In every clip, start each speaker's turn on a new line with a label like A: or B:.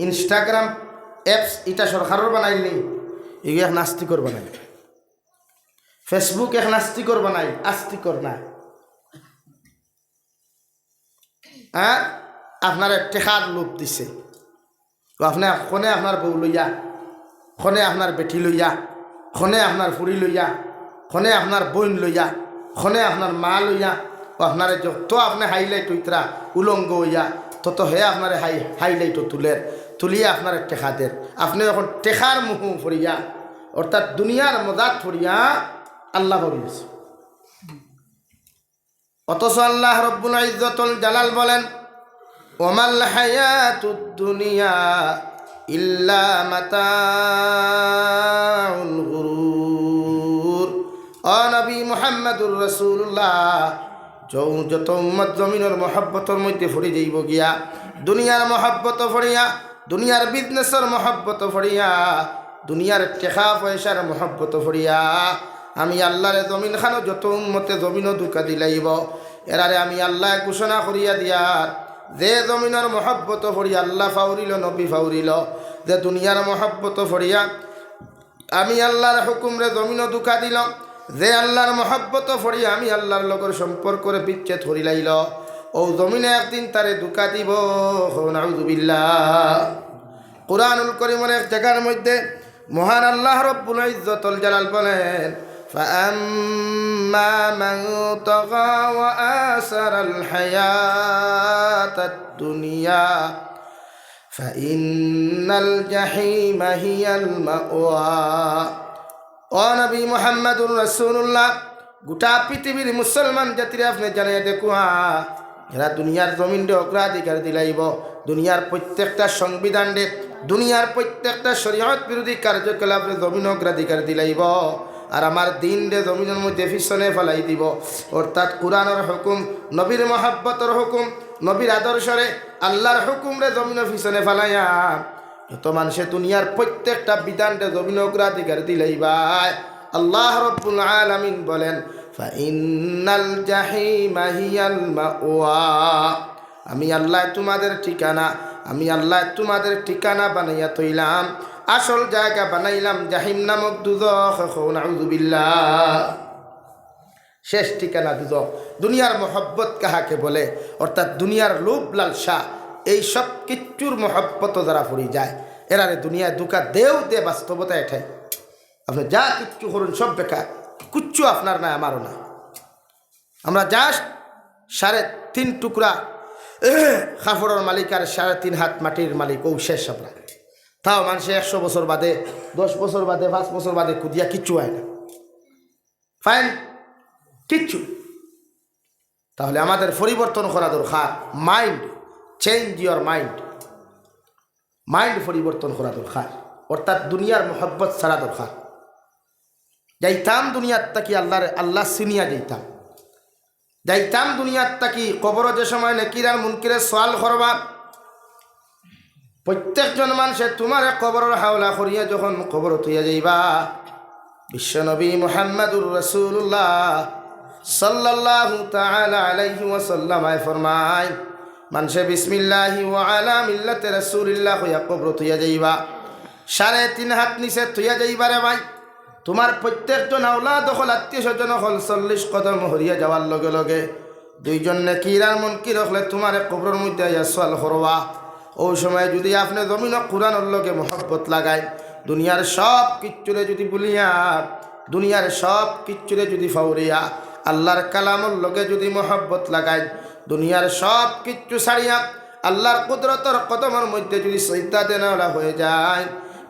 A: Instagram apps এটা সরকারের বানাইনি, এগুলো এক নাস্তিকর বানাই। ফেসবুক এক নাস্তিকর বানাই, আস্তিকর না। হ্যাঁ, আপনার টেকার লোভ দিছে, আপনার খনে আপনার বউ লইয়া, খনে আপনার বেটি লইয়া, খনে আপনার ফুরি লইয়া, খনে আপনার বোন লইয়া, খনে আপনার মা লইয়া, আপনার যত আপনি হাইলাইট হইতরা উলঙ্গ হইয়া তত হে আপনার হাইলাইটও তুলিয়া আপনার টেকা দেন। আপনি এখন টেকার মুহ ফরিয়া অর্থাৎ দুনিয়ার মজাত ফরিয়া আল্লাহ বলিয়েছে। অথচ আল্লাহ রব্বুল ইজ্জতুল জালাল বলেন, ওমাল হায়াতুদ দুনিয়া ইল্লা মাতাউল গুরুর। ও নবী মুহাম্মদুর রাসূলুল্লাহ, যত উম্মত জমিনের মহব্বতের মধ্যে ফরি যাইব গিয়া, দুনিয়ার মহব্বত ফরিয়া, দুনিয়ার বিজনেসের মহব্বত ফরিয়া, দুনিয়ার টেকা পয়সার মহব্বত ফরিয়া আমি আল্লাহরে জমিন খানো যত উম্মতে জমিনও দুকা দিলাইব, এরারে আমি আল্লাহ ঘোষণা করিয়া দিয়ার যে জমিনের মহব্বত ফরিয়া আল্লাহ ফাউরিল, নবী ফাউরিল, যে দুনিয়ার মহব্বত ফরিয়া আমি আল্লাহর হুকুমরে জমিনও দুকা দিল, যে আল্লাহর মহব্বত ফরিয়া আমি আল্লাহর লগর সম্পর্করে বিচ্ছেদ করিলাইল, ও জমিনে একদিন তারে দুকা দিব। নাউযুবিল্লাহ। কুরআনুল কারীমের এক জায়গার মধ্যে মহান আল্লাহ রব্বুল ইজ্জতুল জালাল বলেন, فأما من طغى وآثر الحياة الدنيا فإن الجحيم هي المأوى। ও নবী মুহাম্মদুর রাসূলুল্লাহ, গোটা পৃথিবীর মুসলমান জাতিরে আপনি জানিয়ে দেখুয়া, এরা দুনিয়ার জমিনরে অগ্রাধিকার দিলাইব, দুনিয়ার প্রত্যেকটা সংবিধান রে, দুনিয়ার প্রত্যেকটা শরীয়ত বিরোধী কার্যকলাপে জমিন অগ্রাধিকার দিলাইব, আর আমার দিন রে জমিনের মধ্যে পিছনে ফেলাই দিব। অর্থাৎ কুরআনের হুকুম, নবীর মহব্বতের হুকুম, নবীর আদর্শরে আল্লাহর হুকুম রে জমিনের পিছনে ফেলাইয়া যত মানুষে দুনিয়ার প্রত্যেকটা বিধান রে জমিন অগ্রাধিকার দিলাইবাই, আল্লাহ রব্বুল আলামিন বলেন, ফাইন্নাল জাহিমা হিয়াল মাওয়া। আমি আল্লাহ তোমাদের ঠিকানা, আমি আল্লাহ তোমাদের ঠিকানা বানাইয়া তৈলাম, আসল জায়গা বানাইলাম জাহিম নামক দুজখ। নাউযুবিল্লাহ। শেষ ঠিকানা দুজখ। দুনিয়ার মহব্বত কাহাকে বলে? অর্থাৎ দুনিয়ার লোভ লালসা, এই সব কিচ্ছুর মহব্বত যারা পড়ি যায়, এরারে দুনিয়ায় দুকা দেও দে, বাস্তবতা এটাই। আপনি যা কিচ্ছু করুন সব বেকার, কিচ্ছু আপনার না, আমারও না। আমরা জাস্ট 3.5 টুকরা কাপড়ের মালিক আর 3.5 হাত মাটির মালিক, ও শেষ আমরা। তাও মানুষে 100 বছর বাদে, 10 বছর বাদে, 5 বছর বাদে কুদিয়া কিচ্ছু হয় না, ফাইন কিচ্ছু। তাহলে আমাদের পরিবর্তন করা দরকার, mind change, your mind, mind পরিবর্তন করা দরকার। অর্থাৎ দুনিয়ার মোহব্বত ছাড়া দরকার। যাইতাম দুনিয়ার তাকি আল্লাহ সিনিয়া যাইতাম, যাইতাম দুনিয়ার তাকি কবর যে সময় নেকিরার মুনকিরে সওয়াল করবা, প্রত্যেকজন মানুষে তোমার কবরের হাওলা করিয়া যখন কবর তুইয়া যাইবা, বিশ্বনবী মুহাম্মদুর রাসূলুল্লাহ সাল্লাল্লাহু তাআলা আলাইহি ওয়াসাল্লাম ফরমায়, মানুষে বিসমিল্লাহি ওয়া আলা মিল্লাতি রাসূলিল্লাহ হইয়া কবর তুইয়া যাইবা, 3.5 হাত নিচে তুইয়া যাইবা রে ভাই। তোমার প্রত্যেকজন আওলাদ হল, আত্মীয় স্বজন হল, 40 কদম হরিয়া যাওয়ার লগে লগে 2 জন নেকিরার মুনকির হলে তোমার কবরের মধ্যে আইয়া সওয়াল করবা। ওই সময় যদি আপনি জমিন কুরআনের লগে মহব্বত লাগায়, দুনিয়ার সব কিচ্ছুরে যদি বলিয়া, দুনিয়ার সব কিচ্ছুরে যদি ফাউরিয়া আল্লাহর কালামর লগে যদি মহব্বত লাগায়, দুনিয়ার সব কিচ্ছু ছাড়িয়া আল্লাহর কুদরতের কদমের মধ্যে যদি সিজদা দেনা হয়ে যায়,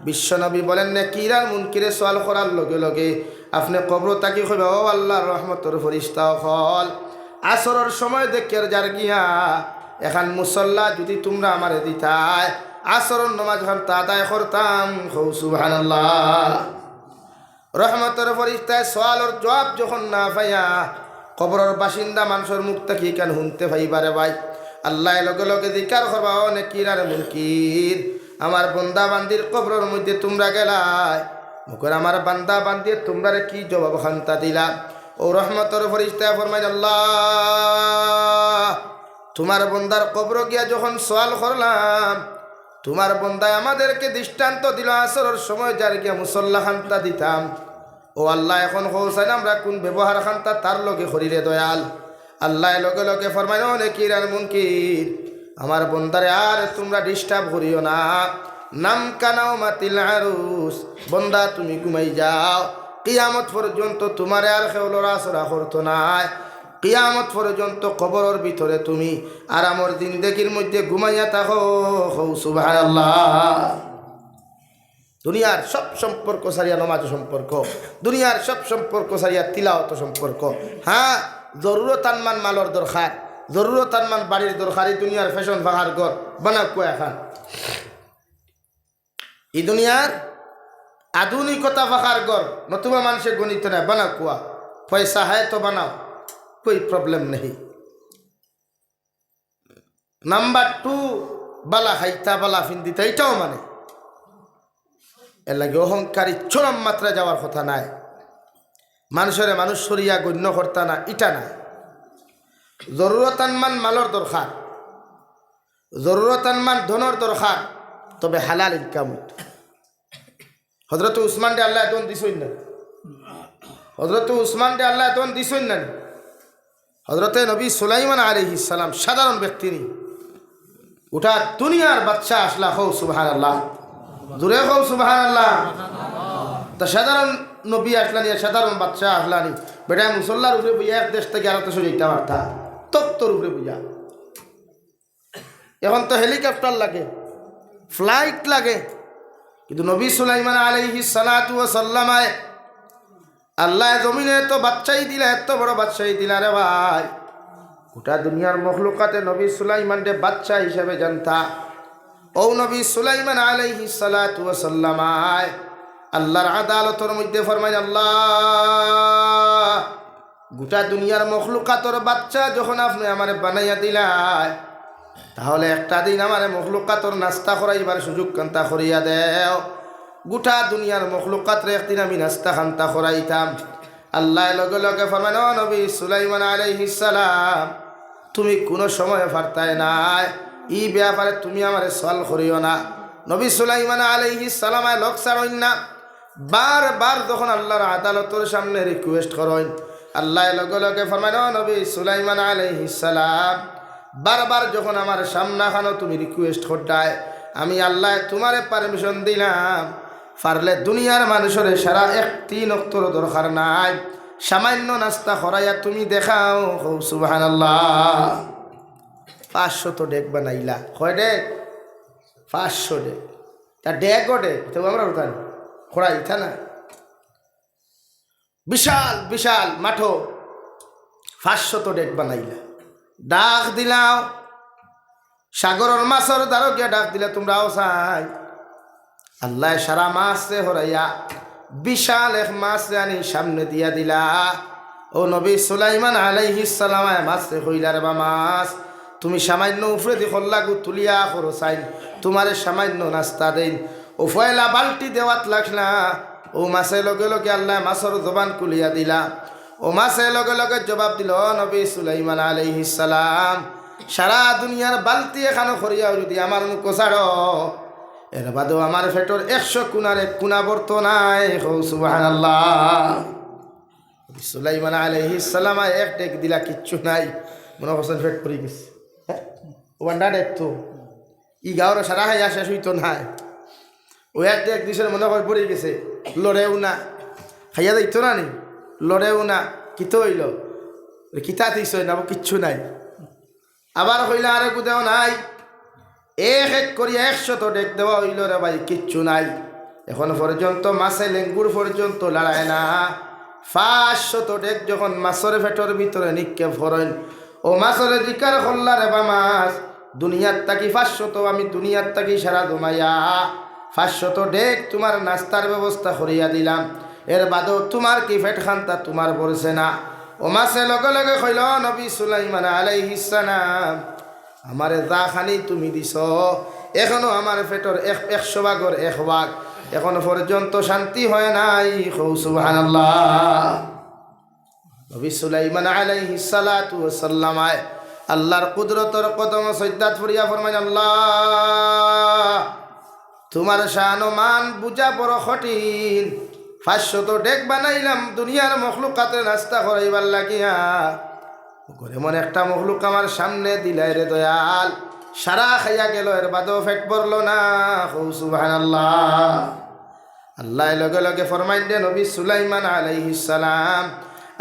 A: বিশ্বনবী বলেন নেকিরার মুনকিরে সওয়াল করার লগে লগে আপনি কবর তাকি কইবা, ও আল্লাহর রহমতের ফেরেশতা হল, আসরের সময় দেখিয়ার যার গিয়া এখন মুসল্লা যদি তোমরা আমারে দিতাই, আসরের নামাজ যখন আদায় করতাম, সুবহানাল্লাহ। রহমতের ফেরেশতায় সওয়ালের জবাব যখন না পাইয়া কবরের বাসিন্দা মানুষের মুখ থেকে কেন শুনতে পাইবারে ভাই, আল্লাহ লগে লগে জিকার করবা, ও নেকিরার মুনকির, আমার বান্দা বান্দির কবরের মধ্যে তোমরা গেলাই, মুখের আমার বান্দা বান্দির তোমরা কি জবাব খান্তা দিলা? ও রহমতের ফেরেশতা ফরমায়, আল্লাহ তোমার বান্দার কবর গিয়া যখন সওয়াল করলাম, তোমার বন্দায় আমাদেরকে দৃষ্টান্ত দিল আসরের সময় যার গিয়া মুসল্লা খান্তা দিতাম। ও আল্লাহ এখন হোসাইন আমরা কোন ব্যবহার খান্তা তার লগে হরিরে দয়াল। আল্লাহ লগে লগে ফরমাইল নেকির আর মুনকির আমার বন্দারে আর তোমরা ডিস্টার্ব করিও না। নাম কানাও মাতিল আরুস বন্দা তুমি ঘুমাই যাও। কিয়ামত পর্যন্ত তোমারে আর কেউ লড়াচড়া করতো নাই। কিয়ামত পর্যন্ত কবরের ভিতরে তুমি আরামর জিন্দেগির মধ্যে ঘুমাইয়া থাকো। সুবহানাল্লাহ। দুনিয়ার সব সম্পর্ক সারিয়া নমাজ সম্পর্ক, দুনিয়ার সব সম্পর্ক সারিয়া তিলাওয়াত সম্পর্ক। হ্যাঁ, জরুরত আনমান মালর দরকার, জরুরত আনমান বাড়ির দরকার। এই দুনিয়ার ফ্যাশন ফাঁকার ঘর বানা কুয়া খান, এই দুনিয়ার আধুনিকতা ফাঁকার ঘর নতুবা মানুষের গণিত না বানা কুয়া। পয়সা হয় তো বানাও, कोई प्रॉब्लम नहीं। নাম্বার 2 বালা খাইতা বালা ফিন্দিতা এটাও মানে এর লাগে অহংকারী চরম মাত্রা যাওয়ার কথা নাই। মানুষের মানুষ সরিয়া গণ্য কর্তা না এটা না। জরুরতানমান মালর দরকার, জরুরতানমান ধনের দরকার, তবে হালাল ইনকাম। হযরত উসমান দে আল্লাহ দন দিছই না, হযরত উসমান দে আল্লাহ দন দিছই না। হযরতে নবী সুলাইমান আলাইহিস সালাম সাধারণ ব্যক্তি নি, ওটা দুনিয়ার বাদশা আসলা। হো সুবহানাল্লাহ, জোরে হো সুবহানাল্লাহ। তা সাধারণ নবী আসলানি, সাধারণ বাদশা আসলানি। বেটা মুসল্লার উপরে বুঝা এক দেশ থেকে আরেক দেশে যেতে পারতা, তত্তর উপরে বুঝা। এখন তো হেলিকপ্টার লাগে, ফ্লাইট লাগে, কিন্তু নবী সুলাইমান আলাইহিস সালাতু ওয়াস সালামায় আল্লাহ জমিনে তো বাদশাহী দিলা, এত বড় বাদশাহী দিলা রে ভাই। গোটা দুনিয়ার মখলুকাতে নবী সুলাইমান রে বাদশাহ হিসেবে জানতা। ও নবী সুলাইমান আলাইহিস সালাতু ওয়াস সালামায় আল্লাহর আদালতের মধ্যে ফরমায়, আল্লাহ গোটা দুনিয়ার মখলুকাতর বাদশাহ যখন আপনি আমারে বানাইয়া দিলাই, তাহলে একটা দিন আমারে মখলুকাতর নাস্তা করাইবার সুযোগ কান্তা করিয়া দেও। গোটা দুনিয়ার মখলুকাতরে একদিন আমি নাস্তা খান্তা করাইতাম। আল্লাহ লগে লগে ফরমায়, ও নবী সুলাইমান আলাইহিস সালাম তুমি কোনো সময় পারতাই নাই, ই ব্যাপারে তুমি আমারে সওয়াল করিও না। নবী সুলাইমান আলাইহিস সালামায় লোক ছাড়ইন না, বারবার যখন আল্লাহর আদালতের সামনে রিকোয়েস্ট করেন, আল্লাহ লগে লগে ফরমায়, ও নবী সুলাইমান আলাইহিস সালাম বারবার যখন আমার সামনাখানো তুমি রিকোয়েস্ট করতায়, আমি আল্লাহ তোমারে পারমিশন দিলাম, পারলে দুনিয়ার মানুষের সারা একটি নক্তর দরকার নাই, সামান্য নাস্তা করাইয়া তুমি দেখাও। সুবহানাল্লাহ। 500 তো ডেক বানাইলা, কয় ডেক? 500 ডেক। তা ডেকও ডেক তো আমরা উঠান খোড়াই থা না, বিশাল বিশাল মাঠো 500 তো ডেক বানাইলা। ডাক দিলাও সাগরের মাছের দ্বারো গিয়া ডাক দিলে তোমরাও চাই। আল্লাহ সারা মাছে হরাইয়া বিশাল এক মাছ আনি সামনে দিয়া দিলা। ও নবী সুলাইমান আলাইহিস সালামায় মাছে হইলা রে বা মাছ, তুমি সামান্য উপরে দি খল্লাগু তুলিয়া করো চাই, তোমারে সামান্য নাস্তা দেন। ও ফয়লা বালটি দেওয়াত লাগলা, ও মাছে লগে লগে আল্লাহ মাছের জবান কুলিয়া দিলা। ও মাছে লগে লগে জবাব দিল, নবী সুলাইমান আলাইহিস সালাম সারা দুনিয়ার বালতি এখানো করিয়াও যদি আমার মুখ ছাড়ো, এর বাদেও আমার ফেটর 100 কুনার 1 কুনা বর্ত নাই। সুবহানাল্লাহ। সুলাইমান আলাইহিস সালাম এক ডেক দিলা, কিচ্ছু নাই, মনে করছেন ফেট পড়ে গেছে। ও বান্ডা দেখতো ই গাঁর সারা হাইয়া শেষ হইতো নাই, ও এক ডেক দিছে মনে করে পড়ে গেছে, লড়েও না, খাইয়া যাইতো না নি, লড়েও না, কিতো হইল কিতা দিছ না, কিচ্ছু নাই। আবার হইলে আরে গুদেও নাই, এক এক করিয়া 100 ডেক দেওয়া হইল রে ভাই, কিচ্ছু নাই। এখন পর্যন্ত মাছে লেঙ্গুর পর্যন্ত লড়ায় না। 500 ডেক যখন মাছের ফেটর ভিতরে নিক্ষেপ করেন, ও মাছের জিকার হল্লা রে বা মাছ, দুনিয়ার তাকি 500 আমি দুনিয়ার তাকি সারা জমাইয়া 500 ডেক তোমার নাস্তার ব্যবস্থা করিয়া দিলাম, এর বাদেও তোমার কি ফেট খান্তা তোমার পড়ছে না। ও মাছে লগে লগে কইল, নবী সুলাইমান আলাইহিস সালাম আমারে যা খানি তুমি দিছ, এখনো আমার পেটর 100 ভাগর 1 ভাগ এখনো পর্যন্ত শান্তি হয় নাই। সুবহানাল্লাহ। নবী সুলাইমান আলাইহিস সালাতু ওয়াস সালাম আল্লাহর কুদরতের কদম সজদাত ফরিয়া ফরমায়, আল্লাহ তোমার শান মান বুঝা বড় কঠিন। 500 ডেক বানাইলাম দুনিয়ার মখলুকাতের নাস্তা করাইবার লাগিয়া, করে মন একটা মখলুক আমার সামনে দিলাই রে দয়াল, সারা খাইয়া গেল, এর বাদও পেট ভরল না। সুবহানাল্লাহ। আল্লাহ লগে লগে ফরমাইন দে নবী সুলাইমান আলাইহিস সালাম,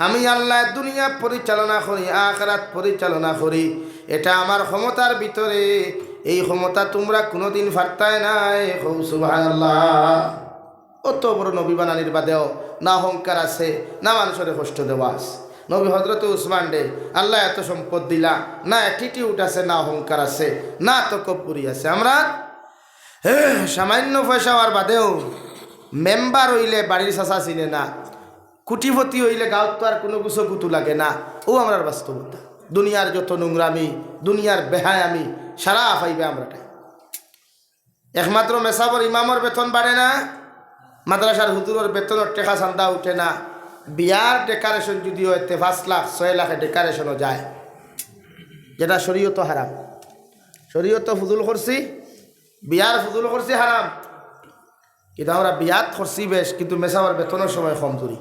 A: আমি আল্লাহ দুনিয়া পরিচালনা করি, আখিরাত পরিচালনা করি, এটা আমার ক্ষমতার ভিতরে। এই ক্ষমতা তোমরা কোনোদিন ফারতাই নাই। সুবহানাল্লাহ। অত বড় নবী বানানির বাদেও না অহংকার আছে, না মানুষের কষ্ট দেওয়া আছে। নবী হযরত উসমান ডে আল্লাহ এত সম্পদ দিলা, না অ্যাটিটিউড আছে, না অহংকার আছে, না তকব্বুরি আছে। আমরা সামান্য পয়সা হওয়ার বাদেও মেম্বার হইলে বাড়ির চাচা চিনে না, কুটিপতি হইলে গাঁত তো আর কোনো কিছু কুতু লাগে না। ও আমরা বাস্তবতা। দুনিয়ার যত নোংরামি, দুনিয়ার বেহায়ামি সারা পাইবে আমরাটাই। একমাত্র মেসাবর ইমামর বেতন বাড়ে না, মাদ্রাসার হুজুরের বেতনের টেকা চান্দা উঠে না। বিয়ার ডেকারেশন যদি হইতে 5 লাখ 6 লাখে ডেকারেশনও যায়, যেটা শরীয়ত হারাম। শরীয়ত ফুজুল করছি, বিয়ার ফুজুল করছি হারাম, কিন্তু আমরা বিয়াত করছি বেশ, কিন্তু মেসাবার বেতনের সময় কম ধরি।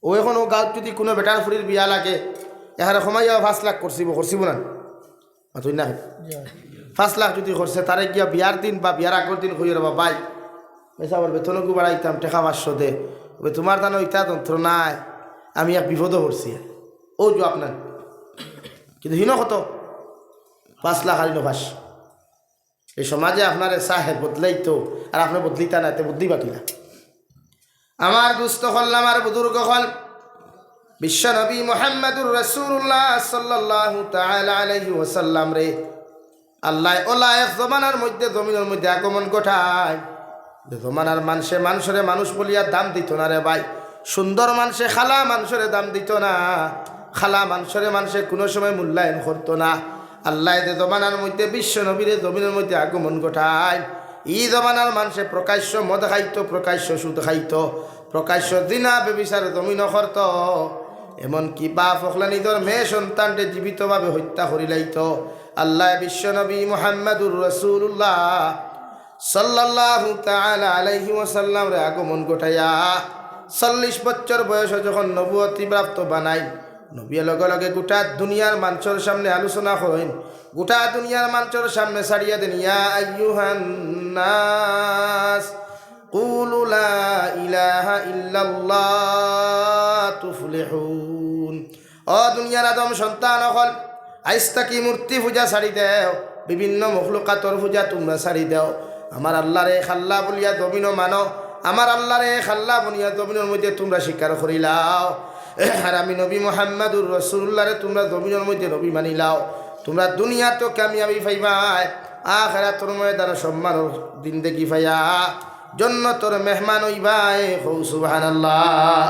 A: ও এখন ও গাঁত যদি কোনো বেটার ফুরির বিয়া লাগে, এখানে সময় 5 লাখ করছিব না তুই না 5 লাখ যদি করছে, তারে গিয়া বিয়ার দিন বা বিয়ার আগের দিন হইয়া রবা ভাই মেসাবার বেতনকু বাড়াইতাম, টেকা 500 দে, তোমার দানো ইটা তন্ত্র নাই, আমি এক বিপদও করছি। ও যে আপনার কিন্তু হিনো কত 5 লাখ আর 5। এই সমাজে আপনার সাহেব বদলাই তো, আর আপনার বদলিতা না, এতে বুদ্ধি বাকি না। আমার দুস্থ হল, আমার বুজুর্গ হল, বিশ্ব নবী মুহাম্মদুর রাসূলুল্লাহ সাল্লাল্লাহু তাআলা আলাইহি ওয়াসাল্লাম রে আল্লাহ ওলা এক জমানার মধ্যে জমিনের মধ্যে আগমন ঘটায়। জমানার মানুষরে মানুষ বলিয়া দাম দিত না রে ভাই। সুন্দর মানুষে খালা মানুষরে দাম দিত না, খালা মানুষে কোনো সময় মূল্যায়ন করতো না। আল্লাহ যে জমানার মধ্যে বিশ্ব নবীর জমিনের মধ্যে আগমন ঘটায়, এই জমানার মানুষে প্রকাশ্য মদ খাইতো, প্রকাশ্য সুদ খাইতো, প্রকাশ্য জিনা বেবিচার জমিন করত। এমনকি বাপ হকলা নিজের মেয়ে সন্তানকে জীবিতভাবে হত্যা করি লাইত। আল্লাহ বিশ্ব নবী মুহাম্মদুর রাসূলুল্লাহ সাল্লাল্লাহু তাআলা আলাইহি ওয়াসাল্লাম রে আগমন ঘটাইয়া 40 বছর বয়সে যখন নবুয়তি প্রাপ্ত বানাই, নবী লগে লগে গোটা দুনিয়ার মানুষের সামনে আলোচনা করেন, গোটা দুনিয়ার মানুষের সামনে ছাড়িয়া দেন, ইয়া আইয়ুহান নাস কুলু লা ইলাহা ইল্লাল্লাহ তুফলিহুন। ও দুনিয়ার আদম সন্তান হল, আইজ তাকি মূর্তি পূজা ছাড়ি দেও, বিভিন্ন মখলুকাতর পূজা তোমরা ছাড়ি দেও, আমার আল্লাহরে খাল্লা বলিয়া জমিন মানো, আমার আল্লাহরে খাল্লা বলিয়া জমিনের মধ্যে তোমরা স্বীকার করিলাও। আর আমি নবী মুহাম্মদুর রাসূলুল্লাহরে তোমরা জমিনের মধ্যে নবী মানিলাও, তোমরা দুনিয়া তো কামিয়াবি পাইবাই, আখিরাতের ময়দানে সম্মানের জিন্দেগি পাইয়া জান্নাতের মেহমান হইবাই। সুবহানাল্লাহ।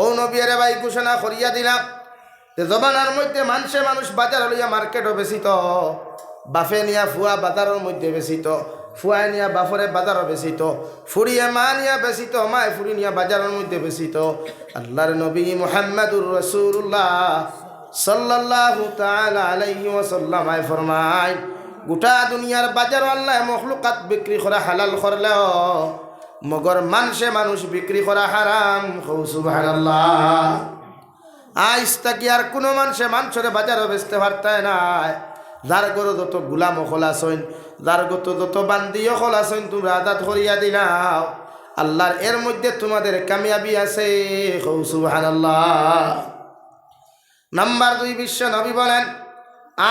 A: ও নবী রে ভাই ঘোষণা করিয়া দিলাম যে জমানার মধ্যে মানুষ বাজার লইয়া মার্কেটও বেশিত, বাফে নিয়া ফুয়া বাজারের মধ্যে বেশিত, ফুয়া নিয়া বাফরে বাজারও বেশিত, ফুরিয়ে মা নিয়া বেশিত, মায় ফুরি নিয়া বাজারের মধ্যে বেশিত। আল্লাহর নবী মুহাম্মদুর রাসূলুল্লাহ সাল্লাল্লাহু তাআলা আলাইহি ওয়াসাল্লাম ফরমায়, গোটা দুনিয়ার বাজার আল্লাহ মখলুকাত বিক্রি করা হালাল করলেও মগর মানুষ বিক্রি করা হারাম। সুবহানাল্লাহ। আইজ তাকি আর কোনো মানুষের বাজারও বেচতে পারতায় নাই। যার গরো যত গুলাম খোলাছইন, যার গত যত বান্দিও খোলাছইন, তোমরা আদাত করিয়া দিলাও, আল্লাহর এর মধ্যে তোমাদের কামিয়াবি আছে। সুবহানাল্লাহ। নাম্বার 2, বিশ্ব নবী বলেন,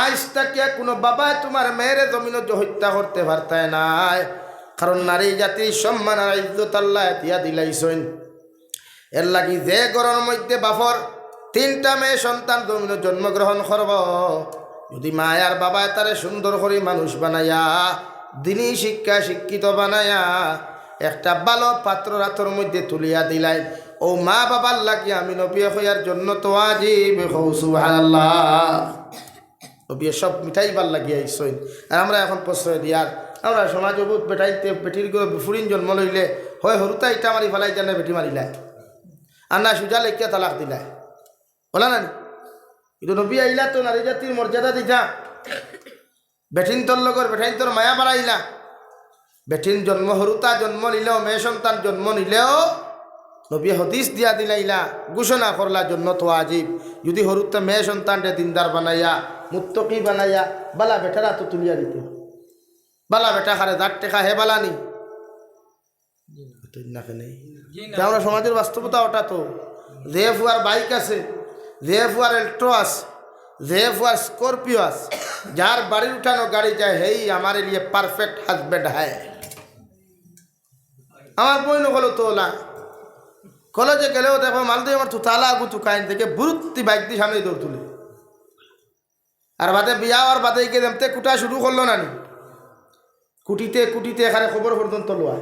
A: আইজ তাকি কোনো বাবা তোমার মেয়েরে জমিনে হত্যা করতে পারতায় নাই, কারণ নারী জাতির সম্মান আর ইজ্জত আল্লাহ দিয়া দিলাইছইন। এর লাগি যে ঘরের মধ্যে বাপর 3টা মেয়ে সন্তান জমিনে জন্মগ্রহণ করব, যদি মায়ার বাবা তারে সুন্দর করে মানুষ বানাইয়া, দিনী শিক্ষিত বানাইয়া একটা ভালো পাত্র রাতর মধ্যে তুলিয়া দিলাই, ও মা বাবার লাগি আমি নবী হইয়ার জন্য তো ওয়াজিব। সুবহানাল্লাহ। নবী সব মিঠাই বার লাগিয়া আইসইন। আর আমরা এখন প্রশ্রয় দিয়ার, আমরা সমাজ বহুত বেটাইতে বেটির ফুরিন জন্ম লইলে হয় হরুতা ইটা মারি ফেলাই জানে বেটি মারিলাই, আর না সুজা লেখিয়া তালাক দিলাই, বলা না? কিন্তু নবী আইলা তো নারী জাতির মর্যাদা দিতা, বেঠিন তোর লগর বেঠাইন তোর মায়া বাড়াইলা, বেটিন জন্ম হরুতা জন্ম নিলেও মেয়ে সন্তান জন্ম নিলেও নবী হদিস দিয়া দিলাইলা ঘোষণা করলা জন্য তো আজিব যদি হরুতে মেয়ে সন্তানকে দিনদার বানাইয়া মুত্তকি বানাইয়া বালা বেটারা তো তুলিয়া দিতে বালা বেটা খারে দাঁত টেকা হে বালানি আমরা সমাজের বাস্তবতা ওটা তো যে ফুয়ার বাইক আছে যে ফুয়ার এল্ট্রো আছে যে ফুয়ার স্করপিও আছে যার বাড়ির উঠানো গাড়ি যায় হেই আমার লিয়ে পারফেক্ট হাজব্যান্ড হ্যায় আমার বই নকলো তোলা কলেজে গেলেও দেখো মালদি আমার তুতালা আগু তুকাইন থেকে বুরুত্তি বাইক দিয়ে সামনে দৌড় তুলে আর বাদে বিয়া আর বাদে গিয়ে দেমতে কুটা শুরু করলো না নি কুটিতে কুটিতে এখানে খবর পর্যন্ত লোয়া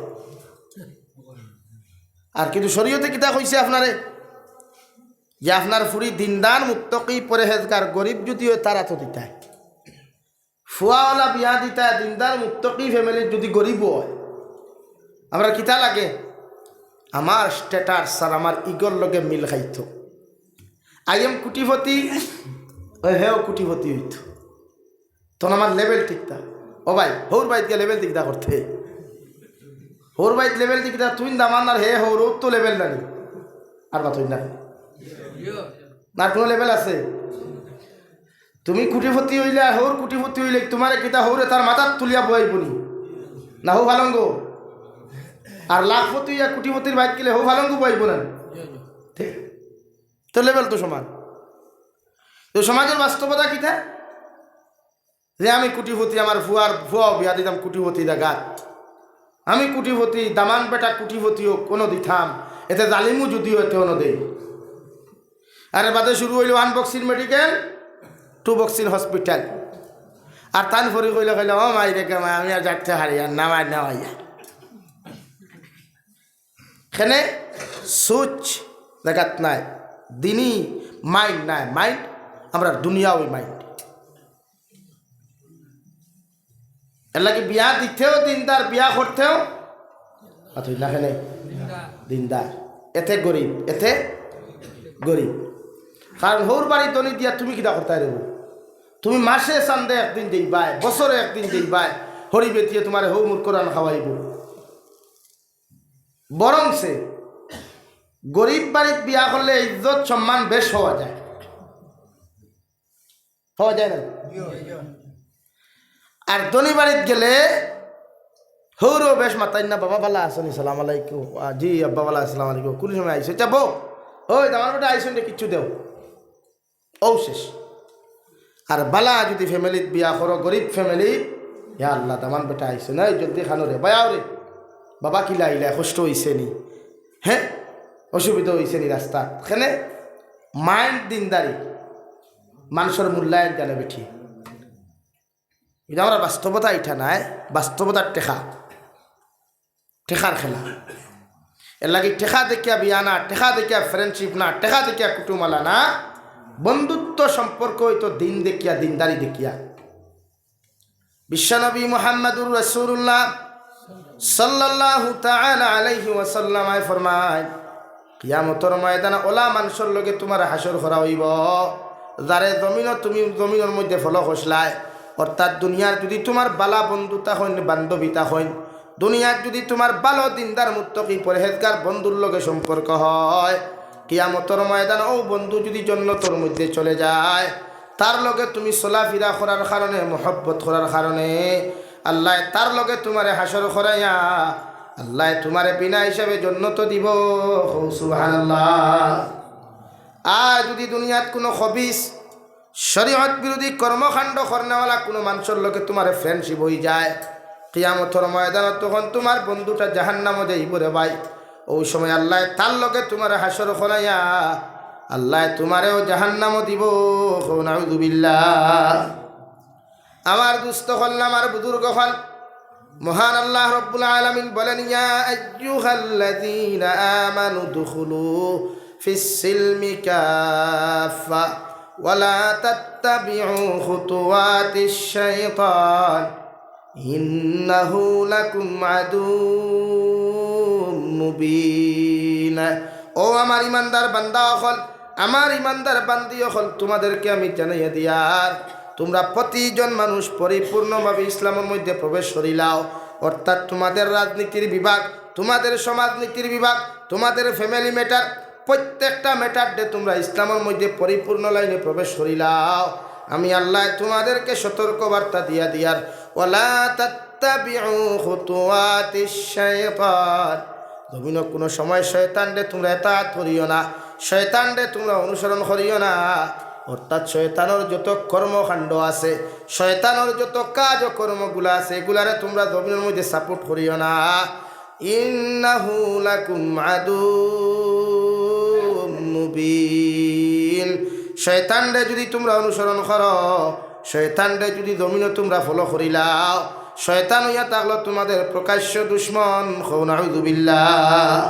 A: আর কিন্তু শরীয়তে কিতা কইছে আপনারে যে আপনার ফুরি দিনদার মুত্তকি পরেহেজগার গরিব যদিও তারা তো দিতায় ফুয়াওয়ালা বিয়া দিতায় দিনদার মুত্তকি ফ্যামিলির যদি গরিব হয় আমরা কিতা লাগে আমার স্ট্যাটাস আর আমার ইগর লগে মিল খাইতো আই এম কুটিপতি হেও কুটিপতি হইত তখন আমার লেভেল ঠিকতা ও ভাই হৌর বাইত গিয়ে লেভেল ঠিকতা করতে হৌর বাইত লেভেল ঠিকতা তুই দামান আর হে হৌর তো লেভেল নানি আর বা তুই না না কোনো লেভেল আছে তুমি কুটিপতি হইলে আর হৌর কুটিপতি হইলে তোমার কিতা হৌরে তার মাথার তুলিয়া বই বলি না হো ভালঙ্গ আর লাখপতি আর কুটিপতির বাইক গেলে হো ভালঙ্গ বই বলেন তো লেভেল তো সমান তো সমাজের বাস্তবতা কিতা যে আমি কুটিপতি আমার ফুয়াও বিয়া দিতাম কুটিপতি গাত আমি কুটিপতি দামান বেটা কুটিপতিও কোনো দিতাম এতে জালিমু যদিও এতে অন দেই আর বাদে শুরু হইল 1 বক্সিং মেডিকেল 2 বক্সিং হসপিটাল আর তান ফরি কইলে কইলে ও মাই রে কামা আমি আর যাচ্ছে হারিয়া নামাই নামাইয়া এখানে সুচ দেখাত নাই দিনই মাইন্ড নাই মাইন্ড আমরা দুনিয়াও মাইন্ড এর লাগে বিয়া দিতেও দিনদার বিয়া করতেও তুই না খেলে দিনদার এতে গরিব কারণ হৌর বাড়ি দনি দিয়া তুমি কিনা করতে রেবো তুমি মাসে চান্দে একদিন যাইবাই বছরে একদিন যাইবাই হরি বেতিয়ে তোমার হৌ মুর কোরআন খাওয়াইব বরং সে গরিব বাড়ির বিয়া করলে ইজ্জত সম্মান বেশ হওয়া যায় না আর ধনী বাড়িতে গেলে হৌরও বেশ মাতাই না বাবা ভালো আসনি সালাম আলাইকুম জি আব্বা ভালো আসসালাম আলাইকুম কোন সময় আইসো যাবো ওই আমার বেটা আইসো কিচ্ছু দেও ও শেষ আর বালা যদি ফ্যামিলিত বিয়া করো গরিব ফ্যামিলি ইয়া আল্লাহ তামান বেটা আইসো না জলদি খানো রে বায়াও রে বাবা কিলা আইলা কষ্ট হয়েছে নি হ্যাঁ অসুবিধা হয়েছে নি রাস্তা এখানে মাইন্ড দিনদারি মানুষের মূল্যায়ন জানে বেঠি এটা আমরা বাস্তবতা এটা নাই বাস্তবতার টেকার খেলা এর লাগে টেকা দেখিয়া বিয়া না টেকা দেখিয়া ফ্রেন্ডশিপ না টেকা দেখিয়া কুটুমালা না বন্ধুত্ব সম্পর্ক হইতো দিন দেখিয়া দিনদারি দেখিয়া বিশ্বনবী মুহাম্মদুর রাসূলুল্লাহ সাল্লাল্লাহু তাআলা আলাইহি ওয়াসাল্লাম ফরমায় কিয়ামতের ময়দানে ওলা মানুষের লগে তোমার হাসর করা হইব যারে তুমি জমিনের মধ্যে ফল খসলায় অর্থাৎ দুনিয়ার যদি তোমার বালা বন্ধুতা হইন বান্ধবিতা হইন দুনিয়ার যদি তোমার ভালো দিনদার মুত্তকি পরহেজগার বন্ধুর লগে সম্পর্ক হয় কিয়ামতের ময়দান ও বন্ধু যদি জান্নাতের মধ্যে চলে যায় তার লগে তুমি চলাফেরা করার কারণে মহব্বত করার কারণে আল্লাহ তার লগে তোমারে হাসর করাইয়া আল্লাহ তোমারে বিনা হিসাবে জান্নাত দিব সুবহানাল্লাহ। আর যদি দুনিয়াত কোনো খবিস শরীয়ত বিরোধী কর্মকাণ্ড করনেওয়ালা কোনো মানুষের লোকে তোমার ফ্রেন্ডশিপ হয়ে যায় কিয়ামতের ময়দানত তখন তোমার বন্ধুটা জাহান্নামে যাইব রে ভাই ওই সময় আল্লাহ তার লগে তোমার হাসর করাইয়া আল্লাহ তোমারেও জাহান্নামে দিব নাউযুবিল্লাহ। আমার দুস্থ হল আমার বুজুর্গ হল মহান আল্লাহ রব্বুল আলামিন বলেন ইয়া আইয়ুহাল্লাযীনা আমানু দুখুলু ফিস সিলমি কাফা ওয়ালা তাত্তাবিউ খুতুওয়াতিশ শাইতান ইন্নাহু লাকুম আদুউম মুবিন। ও আমার ইমানদার বান্দা হল আমার ইমানদার বান্দি হল তোমাদেরকে আমি জানাইয়া দিয়ার তোমরা প্রতিজন মানুষ পরিপূর্ণভাবে ইসলামের মধ্যে প্রবেশ করিলাও অর্থাৎ তোমাদের রাজনীতির বিভাগ, তোমাদের সমাজনীতির বিভাগ, তোমাদের ফ্যামিলি ম্যাটার, প্রত্যেকটা ম্যাটার দিয়ে তোমরা ইসলামের মধ্যে পরিপূর্ণ লাইনে প্রবেশ করিলাও। আমি আল্লাহ তোমাদেরকে সতর্ক বার্তা দিয়া দিয়ার ওয়ালা তাত্তাবিউ খুতুওয়াতিশ শাইতান, তুমি কোনো সময় শয়তানরে তোমরা এতাত করিও না, শয়তানরে তোমরা অনুসরণ করিও না। অর্থাৎ শয়তানের যত কর্মকাণ্ড আছে, শয়তানের যত কাজ ও কর্মগুলো আছে, এগুলারে তোমরা জমিনের মধ্যে সাপোর্ট করিও না। ইন্নাহু লাকুম আদুউম মুবিন, শয়তানরে যদি তোমরা অনুসরণ করো, শয়তানরে যদি জমিনে তোমরা ফলো করিলাও, শয়তান হইয়া থাকলো তোমাদের প্রকাশ্য দুশ্মন। নাউযু বিল্লাহ।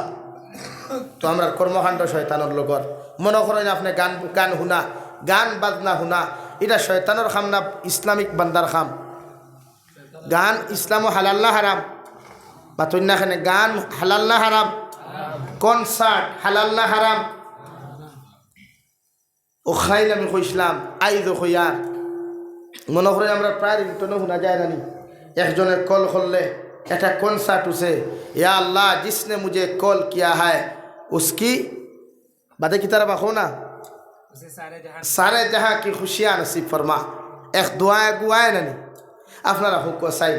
A: তো আমরা কর্মকাণ্ড শয়তানের লগর, মনে করেন আপনি গান গান শুনা, গান বাজনা শুনা, এটা শয়তানের খাম না ইসলামিক বান্দার খাম? গান ইসলামও হালাল না হারাম? বা তৈনাখানে গান হালাল না হারাম? কনসার্ট হালাল না হারাম? ও খাইল আমি কইসলাম আইজ কইয়ার মনে করেন আমরা প্রায় রিংটনও শোনা যায় না নি, একজনের কল করলে একটা কনসার্ট উसे, या अल्लाह जिसने मुझे कॉल किया है उसकी बातें की तरह बाखो ना सारे जहाँ की खुशियाँ नसीब फरमा। एक दुआएं गुआएं ना नहीं আপনারা হোক সাই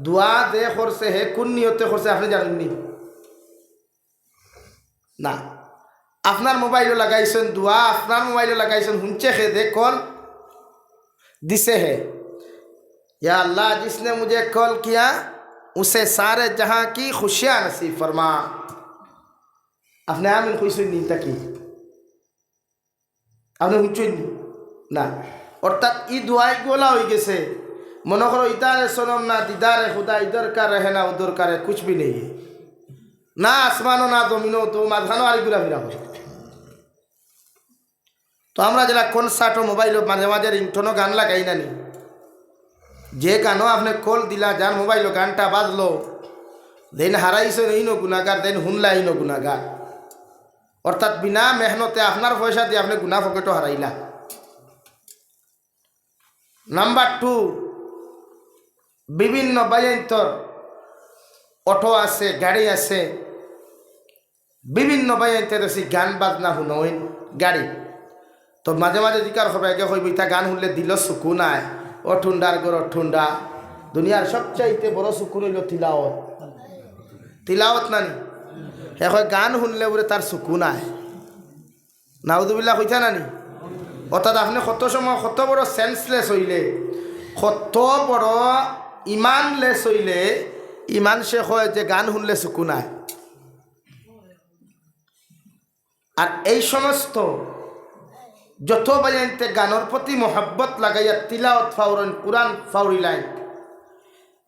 A: দোয়া দে করছে হে কোন নিয়তে করছে আপনি জানেননি না? আপনার মোবাইলও লাগাইছেন দোয়া, আপনার মোবাইলও লাগাইছেন শুনছে হে দে কল दिसे है, या अल्लाह जिसने मुझे कॉल किया उसे सारे जहां की खुशियां नसीब फरमा। आपने आमिन खुशी नहीं तकी आपने हुचुन ना। অর্থাৎ ই দোয়াই গোলা হয়ে গেছে, মনে করো ইদারে সনম না দিদারে খুদা, ইধর का रहे ना उधर का रहे, कुछ भी नहीं है ना আসমানো না জমিনো, তো মাঝখানো আর ঘুরা ফিরা হয়। তো আমরা যারা কনসার্ট ও মোবাইল মাঝে মাঝে রিংটোনও গান লাগাই না নি, যে গানও আপনি কল দিলা যার মোবাইল গানটা বাজলো, দেন হারাইছেন এই নো গুণাগার, দেন হুনলা এই নো গুণাগার। অর্থাৎ বিনা মেহনতে আপনার পয়সা দিয়ে আপনি গুণা পকেটও হারাইলা। নাম্বার 2, বিভিন্ন বায়ান্তর অটো আছে, গাড়ি আছে, বিভিন্ন বায়ান্তের আছে গান বাজনা শুনোইন গাড়ি। তো মাঝে মাঝে জিকার হবে আগে হইব ইতা গান শুনলে দিল সুকুন আয়, ও ঠুন্ডার গর ঠুন্ডা। দুনিয়ার সবচাইতে বড় সুকুন হইল তিলাওয়াত, তিলাওয়াত নানি এখন গান শুনলে বলে তার সুকুন আয়। নাউযুবিল্লাহ কইতা নানি? অর্থাৎ আপনি কত সময় কত বড় সেন্সলেস হইলে, কত বড় ইমানলেস হইলে, ইমান শেখ হয় যে গান শুনলে সুকুন আয়। আর এই সমস্ত যত বায়ান্তে গানের প্রতি মোহাব্বত লাগাইয়া তিলাওয়াত ফাউরন কুরআন ফাউরিলাইন,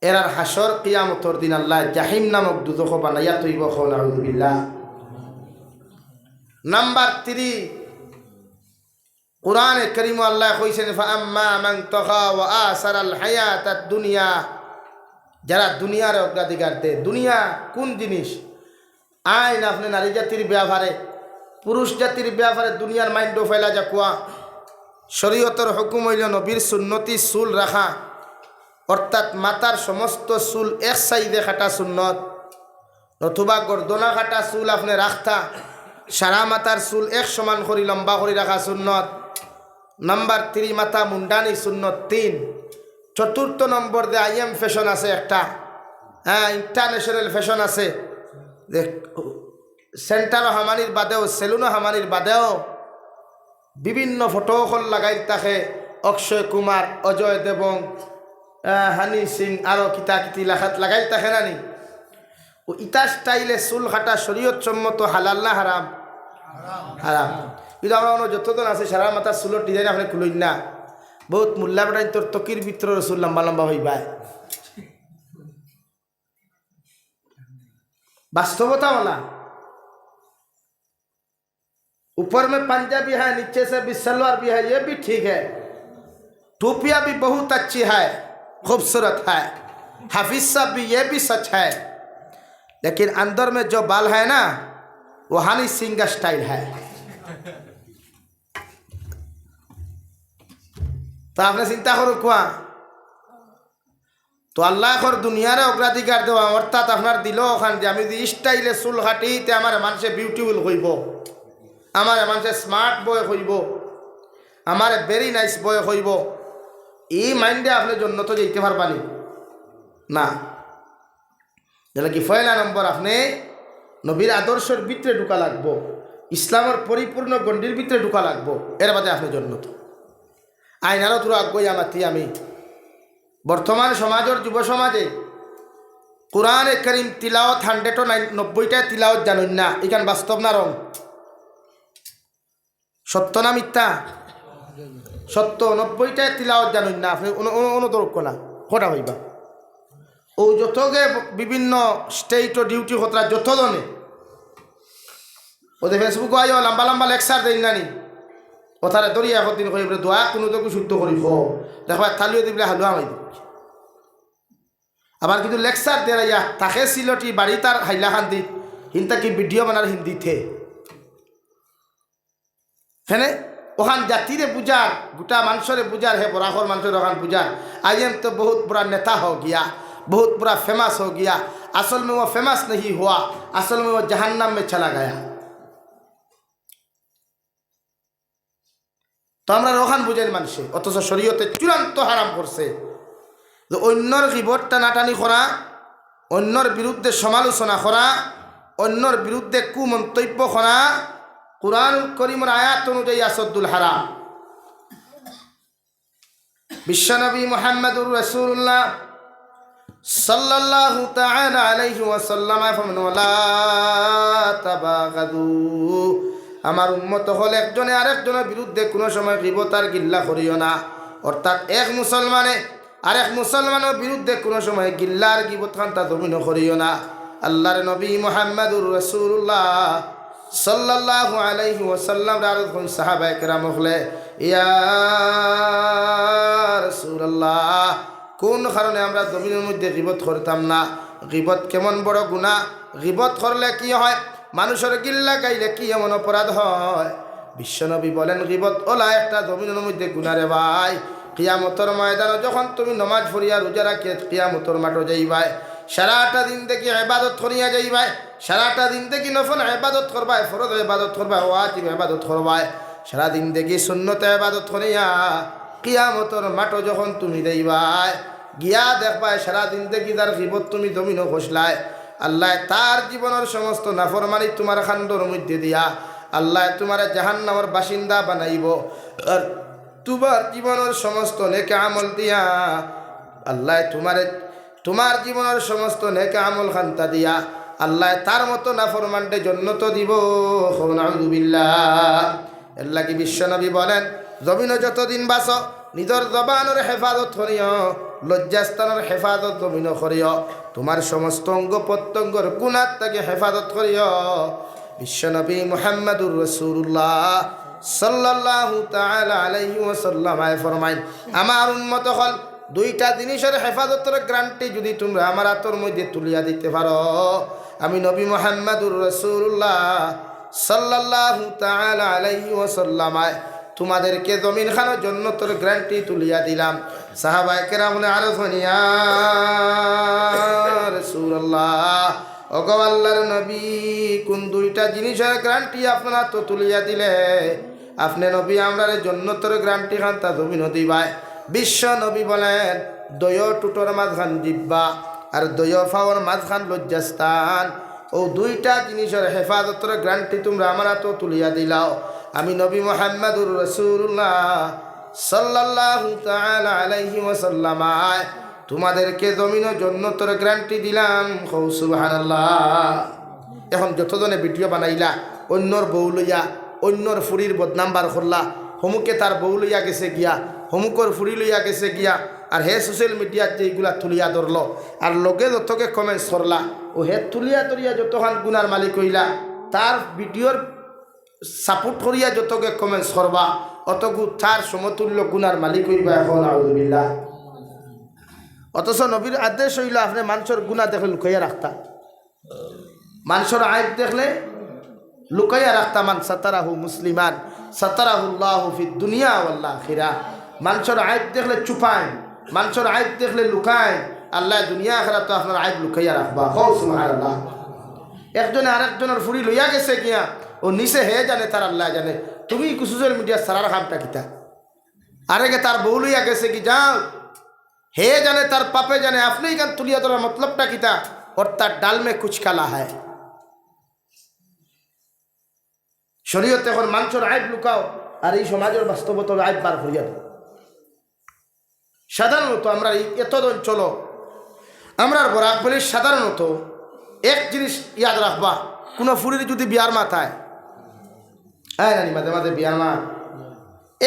A: এরার হাসর কিয়ামতর দিন আল্লাহ জাহিম নামক দুজখ বানাইয়া তৈব। নাউযুবিল্লাহ। নাম্বার 3, কুরআনে কারীম আল্লাহ কইছেন ফাআম্মা মান তাগা ওয়া আসারাল হায়াতাদ দুনিয়া, যারা দুনিয়ার অগ্রাধিকার দেয়। দুনিয়া কোন জিনিস? আইন আপনি নারী জাতির ব্যাপারে, পুরুষ জাতির ব্যাপারে দুনিয়ার মাইন্ড ফেলা যা কুয়া। শরীয়তের হুকুম হইল নবীর সুন্নতি চুল রাখা, অর্থাৎ মাথার সমস্ত চুল এক সাইডে কাটা সুন্নত, নতুবা গর্দনা কাটা চুল আপনি রাখতা, সারা মাথার চুল এক সমান করে লম্বা করে রাখা সুন্নত। নাম্বার 3, মাথা মুন্ডানি সুন্নত 3। 4th নম্বর দে আইএম ফ্যাশন আছে একটা, হ্যাঁ ইন্টারন্যাশনাল ফ্যাশন আছে, সেন্টার হামানির বাদেও সেলুনো হামানির বাদেও বিভিন্ন ফটোকল লাগাই থাকে। অক্ষয় কুমার, অজয় দেবং, হানি সিং আরও কিতা কিতি লাগাই থাকে নানি। ও ইতা স্টাইলে চুল কাটা শরীয়ত সম্মত হালাল না হারাম? হারাম। কিন্তু আমরা যতজন আছে সারা মাথার চুলের ডিজাইন আপনি খুলই না, বহুত মূল্যা বেটাই তোর তকির ভিতরের চুল লম্বা লম্বা হইবাই। वास्तवता वाला। ऊपर में पंजाबी है, नीचे से भी सलवार भी है, ये भी ठीक है। टोपिया भी बहुत अच्छी है, खूबसूरत है। हाफिज साहब भी, ये भी सच है। लेकिन अंदर में जो बाल है ना, वो हनी सिंह का स्टाइल है। तो आपने चिंता करो क्या? তো আল্লাহ এখন দুনিয়ারে অগ্রাধিকার দেওয়া, অর্থাৎ আপনার দিল ওখান যে আমি যদি স্টাইলে চুল কাটিতে আমার মানুষে বিউটিফুল হইব, আমার মানুষে স্মার্ট বয় হইব, আমার ভেরি নাইস বয় হইব, এই মাইন্ডে আপনি জন্য তো যেতে পারবানি না। যেন কি পয়লা নম্বর আপনি নবীর আদর্শের ভিতরে ঢুকা লাগবো, ইসলামের পরিপূর্ণ গণ্ডির ভিতরে ঢুকা লাগবো, এর বাদে আপনি জন্য তো আইনারও তোর আগ্রহী আমাতি আমি বর্তমান সমাজের যুব সমাজে কোরআন কারীম তিলাওয়াত 190টা তিলাওয়াত জানেন না, এখান বাস্তব না রং? সত্য না মিথ্যা? সত্য। 90টা তিলাওয়াত জানেন না আপনি, অনুতরক না কটা হইবা ও যতগে বিভিন্ন স্টেট ও ডিউটি হতরা যত জনে ওদের ফেসবুক আয় লম্বা লম্বা লেকচার দেন নানি ওথারে দরিয়া একদিন করি দোয়া কোনো তো শুদ্ধ করি দেখবা থালিও দিবলে হালুয়া মাই দিব। আবার কিন্তু লেকচার দেয়া তাকে সিলটি বাড়ি তার হাইলাকান্দি হিন্তা কি ভিডিও বানার হিন্দিতে হ্যাঁ ওখান জাতিরে বুঝার, গোটা মানুষরে বুঝার, হে বরাহর মানুষের ওখান বুঝার আজ তো বহুত বড়া নেতা हो गया, बहुत बड़ा फेमस हो गया, असल में वो फेमस नहीं हुआ, असल में वो जहन्नम में चला गया। তো আমরা ওখান বুঝেন মানুষে, অথচ শরীয়তে চূড়ান্ত হারাম করছে যে অন্যর গীবত টানাটানি করা, অন্যর বিরুদ্ধে সমালোচনা করা, অন্যর বিরুদ্ধে কুমন্তব্য করা কুরআনুল কারীমের আয়াত অনুযায়ী আসদ্দুল হারাম। বিশ্বনবী মুহাম্মদুর রাসূলুল্লাহ সাল্লাল্লাহু তাআলা আলাইহি ওয়াসাল্লাম ফরমান ওয়ালা তাবাগাদু, আমার উম্মত হল একজনে আরেকজনের বিরুদ্ধে কোনো সময় গীবত আর গিল্লা করিও না। অর্থাৎ এক মুসলমানে আরেক মুসলমানের বিরুদ্ধে কোনো সময় গিল্লা আর গীবত খান্তা দমিন করিও না। আল্লাহর নবী মুহাম্মদুর রাসূলুল্লাহ সাল্লাল্লাহু আলাইহি ওয়াসাল্লাম আরজ কোন সাহাবায়ে কেরাম হলে ইয়া রাসূলুল্লাহ, কোন কারণে আমরা জমিনের মধ্যে গীবত করতাম না? গীবত কেমন বড় গুনাহ, গীবত করলে কি হয়, মানুষের গিল্লা গাইলে কি এমন অপরাধ হয়? বিশ্বনবী বলেন গীবত ওলা একটা জমিনের মধ্যে গুনাহ রে ভাই। কিয়ামতের ময়দানে যখন তুমি নামাজ পড়িয়া রোজা রাখিয়া কিয়ামতের মাঠে যাইবাই, সারাটা দিন দেখি ইবাদত করিয়া যাইবাই, সারাটা দিন দেখি নফল ইবাদত করবাই, ফরজ ইবাদত করবাই, ওয়াজিব ইবাদত করবাই, সারা দিন দেখি সুন্নত ইবাদত করিয়া কিয়ামতের মাঠে যখন তুমি যাইবাই গিয়া দেখবাই সারাদিন দেখি তার গীবত তুমি দমিনও ঘষলাই। আল্লাহ তার জীবনের সমস্ত নাফরমানি তোমার খান্ডর মধ্যে দিয়া আল্লাহ তোমার জাহান্নামের বাসিন্দা বানাইব, আর তোমার জীবনের সমস্ত নেক আমল দিয়া আল্লাহ তোমার জীবনের সমস্ত নেক আমল খান্তা দিয়া আল্লাহ তার মতো নাফরমানকে জান্নাত দিব। নাউযুবিল্লাহ। এর লাগি বিশ্বনবী বলেন জমিনে যতদিন বাঁচো নিজের জবানের হেফাজত করিও, লজ্জাস্থানের হেফাজত জমিন করিও, তোমার সমস্ত অঙ্গ প্রত্যঙ্গর গুনাহ থেকে হেফাজত করিও। বিশ্বনবী মুহাম্মদুর রাসূলুল্লাহ সাল্লাল্লাহু তাআলা আলাইহি ওয়াসাল্লাম ফরমাইন আমার উম্মত হল দুইটা জিনিসের হেফাজতের গ্যারান্টি যদি তোমরা আমার হাতের মধ্যে তুলিয়া দিতে পারো, আমি নবী মুহাম্মদুর রাসূলুল্লাহ সাল্লাল্লাহু তাআলা আলাইহি ওয়াসাল্লাম তোমাদেরকে জমিন খানোর জন্য তোর গ্যারান্টি তুলিয়া দিলাম। সাহাবায়ে কেরাম আরো শুনিয়া রাসূলুল্লাহ, ওগো আল্লাহর নবী কোন দুইটা জিনিসের গ্যারান্টি আপনারা তো তুলিয়া দিলে? আপনি নবী আমরার জন্য তোর গ্যারান্টি খান তা জমিন দিবাই। বিশ্ব নবী বলেন দয় টুটোর মাঝখান জিব্বা আর দয় ফাওয়ার মাঝখান লজ্জাস্থান, ও দুইটা জিনিসের হেফাজতের গ্যারান্টি তোমরা আমরা তো তুলিয়া দিলাও। আমি নবী মুহাম্মদুর রাসূলুল্লাহ সাল্লাল্লাহু তাআলা আলাইহি ওয়াসাল্লাম তোমাদেরকে জমিনের জান্নাতের গ্যারান্টি দিলাম। সুবহানাল্লাহ। এখন যতজনে ভিডিও বানাইলা অন্যর বউ লইয়া অন্যর ফুরির বদনাম বার করলা, হমুকে তার বউ লইয়া গেছে গিয়া, হমুকর ফুরি লইয়া গেছে গিয়া, আর হে সোশ্যাল মিডিয়াত যে এইগুলা তুলিয়া ধরলো আর লোকে যতকে কমেন্টস করলা, ও হে তুলিয়া তরিয়া যতখান গুনার মালিক হইলা, তার ভিডিওর সাপোর্ট করিয়া যতকে কমেন্টস করবা অতগু তার সমতুল্য গুনার মালিক হইবা। এখন আউযুবিল্লাহ। অথচ নবীর আদেশ হইল আপনি মানুষের গুনাহ দেখলে লুকাইয়া রাখতা, মানুষের আইব দেখলে লুকাইয়া রাখতা। মান সাতারাহু মুসলিমান সাতারাহুল্লাহু ফিদ দুনিয়া ওয়াল আখিরা। মানুষের আইব দেখলে চুপায়, মানুষের আইব দেখলে লুকায়, আল্লাহ দুনিয়া আখিরাত তো আপনার আইব লুকাইয়া রাখবা। কও সুবহানাল্লাহ। একজনে আরেকজনের ফুরি লইয়া গেছে গিয়া ও নিচে হে জানে, তার আল্লাহ জানে। তুমি সোশ্যাল মিডিয়া সারার কামটা কিতা? আরেকে তার বউ লইয়া গেছে কি যাও, হে জানে, তার পাপে জানে। আপনি গান তুলিয়া ধরার মতলবটা কিতা? অর্থাৎ ডাল মে কুছ কালা হয়। শরীয়ত এখন মানুষের আইব লুকাও আর এই সমাজের বাস্তবতার আইব বার করিয়া দাও। সাধারণত আমরা এত অঞ্চল আমরা বরাক বলি, সাধারণত এক জিনিস ইয়াদ রাখবা, কোনো ফুরির যদি বিয়ার মাথায় নানি মাঝে মাঝে বিয়ার মা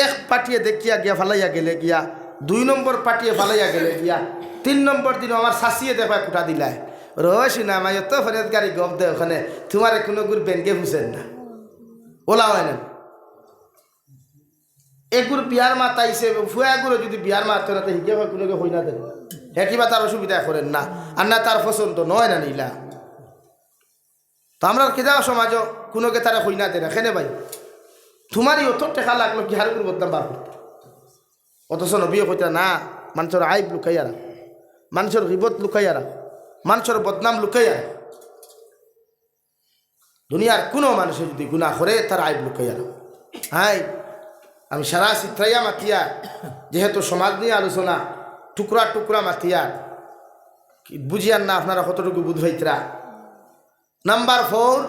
A: এক পাটিয়ে দেখিয়া গিয়া ফালাইয়া গেলে গিয়া, 2 নম্বর পাটিয়ে ফালাইয়া গেলে গিয়া, 3 নম্বর দিন আমার শাসিয়ে দেখা কুটা দিলায় রসি না মাই তো ফেরত গাড়ি গপ দে ওখানে তোমার কোনো গুর ব্যাংকে বুঝেন না ওলা হয় না। এগুর বিয়ার মাতাইছে ফুয়াগুলো যদি বিয়ার মারতে না হিকে হয় কোনোকে হই না দেন, হ্যাঁ কিবা তার অসুবিধা করেন না, আর না তার পছন্দ নয় না নিলা। তো আমরা কেদা সমাজ কোনোকে তারা হই না দেন এখানে ভাই তোমারই অত টেকা লাগলো কি হার বদনাম বার করতে। অথচ নবীও কইতা না, মানুষের আইব লুকাইয়া রাখ, মানুষের গিবত লুকাইয়া রাখ, মানুষের বদনাম লুকাইয়া রাখ। দুনিয়ার কোনো মানুষের যদি গুনাহ করে তার আইব লুকাইয়া রাখ। হাই আমি সারা চিত্রাইয়া মাতিয়া, যেহেতু সমাজ নিয়ে আলোচনা, টুকরা টুকরা মাতিয়া বুঝিয়ান না আপনারা কতটুকু বুঝাইতরা। নাম্বার 4,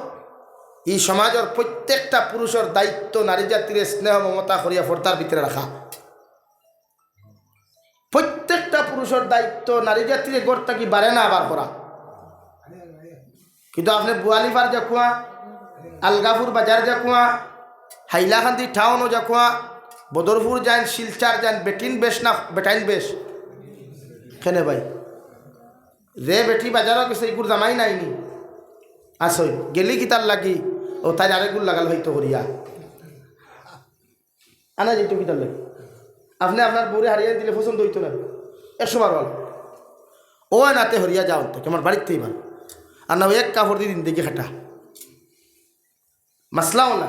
A: এই সমাজের প্রত্যেকটা পুরুষের দায়িত্ব নারী জাতির স্নেহ মমতা করিয়া পর্দার ভিতরে রাখা। প্রত্যেকটা পুরুষের দায়িত্ব নারী জাতির গড়টা কি বাড়ে না আবার করা। কিন্তু আপনি বুয়ালিপার যাকুয়া, আলগাপুর বাজার যাকুয়া, হাইলাকান্দি টাউনও যাকুয়া, বদরপুর যান, শিলচার যান, বেটিন বেশ না বেটাইন বেশ কেনে ভাই যে বেটি বাজারও গেছে এইগুর জামাই নাইনি আসই গেলি কি তার লাগি ও তাই আরেকগুলো লাগাল হয়তো করিয়া আনা যেত কি তার লাগে। আপনি আপনার বউরে হারিয়ে দিলে পছন্দ হইতো না 100 বার বল ও নাতে হরিয়া যাও তো আমার বাড়িতেই ভালো, আর না এক কাপড় দিয়ে দিন দেখি খাটা মাসলাও না।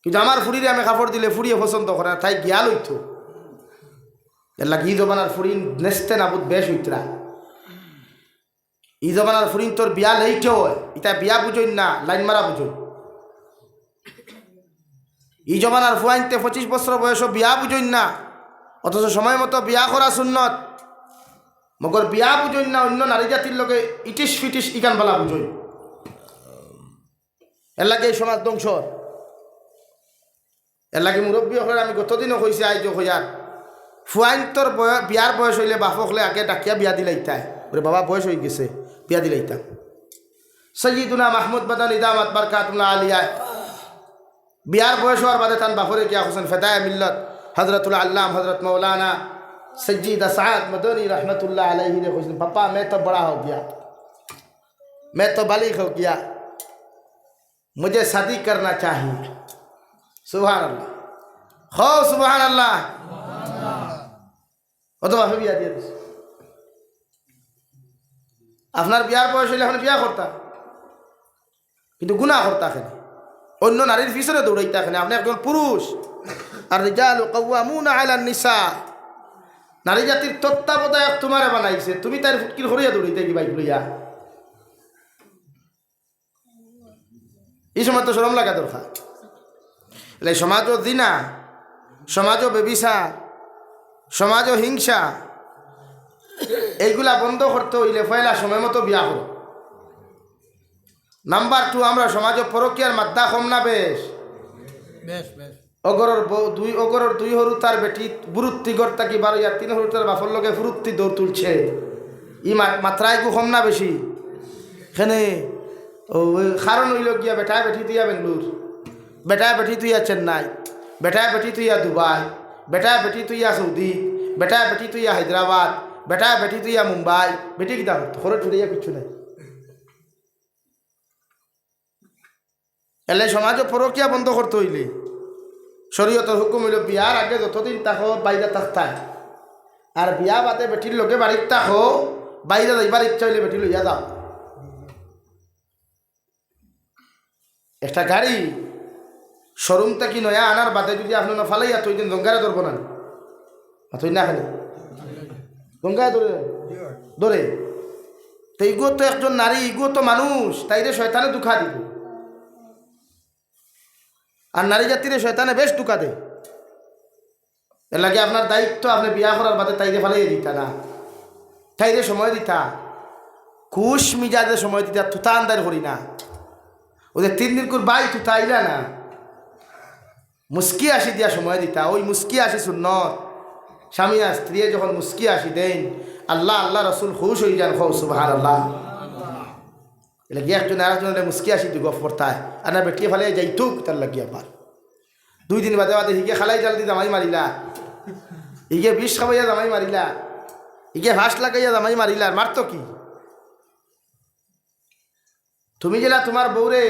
A: কিন্তু আমার ফুরিরে আমি কাপড় দিলে ফুরিয়ে পছন্দ করে না, তাই গিয়াল হইতো এর লাগে ই জবানার ফুরিন নেস্তে নাবুদ বেশ হইতরা। ই জবানার ফুরিন তোর বিয়া লেইটে হয়, ইটা বিয়া বুঝইন না, লাইন মারা বুঝই। ই জবানার ফুয়াইনতে 25 বছর বয়স বিয়া বুঝইন না, অথচ সময় মতো বিয়া করা সুন্নত। মগর বিয়া বুঝইন না, অন্য নারী জাতির লোকে ইটিস ফিটিস ইকান বালা বুঝই। এর লাগে এই সমাজ ধ্বংস। এর লাগে মুরব্বী হলে আমি গতদিনও কইছি আইজ হইয়ার ফুয়াইন তোর বিয়ার বয়স হইলে বাপক হলে আগে ডাকিয়া বিয়া দিলাইতাই, ওরে বাবা বয়স হয়ে গেছে বিয়া দিলাইতাম। সৈয়দুনা মাহমুদ মাদানী দামাত বারকাতুল্লাহ আলিয়ায় বিয়ার বয়স হওয়ার বাদে তান বাপরে কিয়া হোসেন ফেদায় মিল্লত হজরতুল আল্লাম হজরত মৌলানা सज्जीद साद मदनी रहमतुल्लाह अलैहि ने कहा पापा मैं तो बड़ा हो गया, मैं तो बालिग हो गया, मुझे शादी करना चाहिए। सुभान अल्लाह, हो सुभान अल्लाह। ও তো বাপে বিয়া দিয়ে দিস। আপনার বিয়ার বয়স হইলে এখন বিয়া করতা, কিন্তু গুনাহ করতা এখানে, অন্য নারীর পিছনে দৌড়াইতা এখানে। আপনি একজন পুরুষ, আর রিজালু কাওয়ামুনা আলান নিসা, নারী জাতির তত্ত্বাবধায়ক তোমারে বানাইছে, তুমি তার ফুটকির হরিয়া দৌড়াইতে কি বাইক লইয়া? এই সময় তো শরম লাগা দরকার। সমাজও জিনা, সমাজও বেবিচার, সমাজও হিংসা, এইগুলা বন্ধ করতে হইলে পয়লা সময় মতো বিয়া করো। নাম্বার 2, আমরা সমাজে পরকীয়ার মাদ্দা কম না বেশ? অগরর দুই হরু তার বেটি বুরুত্তি গড়তা কি 12 3 হরু তার বাপর লগে ফুরুত্তি দৌড় তুলছে। ই মাত্রায় গু কম না বেশি? এখানে কারণ হইল গিয়া বেটায় বেটি তুইয়া বেঙ্গলোর, বেটায় বেটি তুইয়া চেন্নাই, বেটায় বেটি তুইয়া দুবাই, বেটায় বেটি তুইয়া সৌদি, বেটায় বেটি তুইয়া হায়দ্রাবাদ, বেটায় বেটি তুইয়া মুম্বাই। বেটি কি দাম খরচ ছুড়িয়া কিচ্ছু নাই। এলে সমাজে পরকীয়া বন্ধ করতে হইলে শরীয়তের হুকুম হইল বিয়ার আগে যতদিন তাকো বাইরে থাকতাই, আর বিয়া বাদে বেটির লোকে বাড়ির তাকো বাইরে যাইবার ইচ্ছা হইলে বেটি লইয়া যাও। একটা গাড়ি শোরুম থেকে নয়া আনার বাদে যদি আপনি না ফালাইয়া তুই দিন জঙ্গারে ধরবো না তুই না খালি গঙ্গায় ধরে ধরে। তো ইগো তো একজন নারী, ইগো তো মানুষ, তাইরে শয়তানে দুঃখা দিব। আর নারী জাতিরে শয়তানে বেশ দুঃখা দেয়। এর লাগে আপনার দায়িত্ব, আপনি বিয়া করার বাদে তাইরে ফালাইয়ে দিতা না, তাইরে সময় দিতা, খুশ মিজাজে সময় দিতা, তুতা আন্দার করি না। ওদের 3 দিন করে বাই তুতা আইলা না, মুস্কি আসি দিয়া সময় দিতা। ওই মুস্কি আসি সুন্নত। স্বামী আর স্ত্রী যখন মুস্কি আসি দেন, আল্লাহ আল্লাহ রসুল খুশ হয়ে যান, খৌ সুবহানাল্লাহ। এটা গিয়ে একজন আরেকজনের মুস্কি আসি তুই গফ করতায়, আর না বেটিয়ে ফেলে যাইতুক তার লাগিয়ে আবার 2 দিন বাদে বাদে হিগে খালাই জাল দিয়ে জামাই মারিলা, হিগে বিষ খাবাইয়া জামাই মারিলা, হিগে হাঁস লাগাইয়া জামাই মারিলা। মারতো কি? তুমি যেলা তোমার বউরে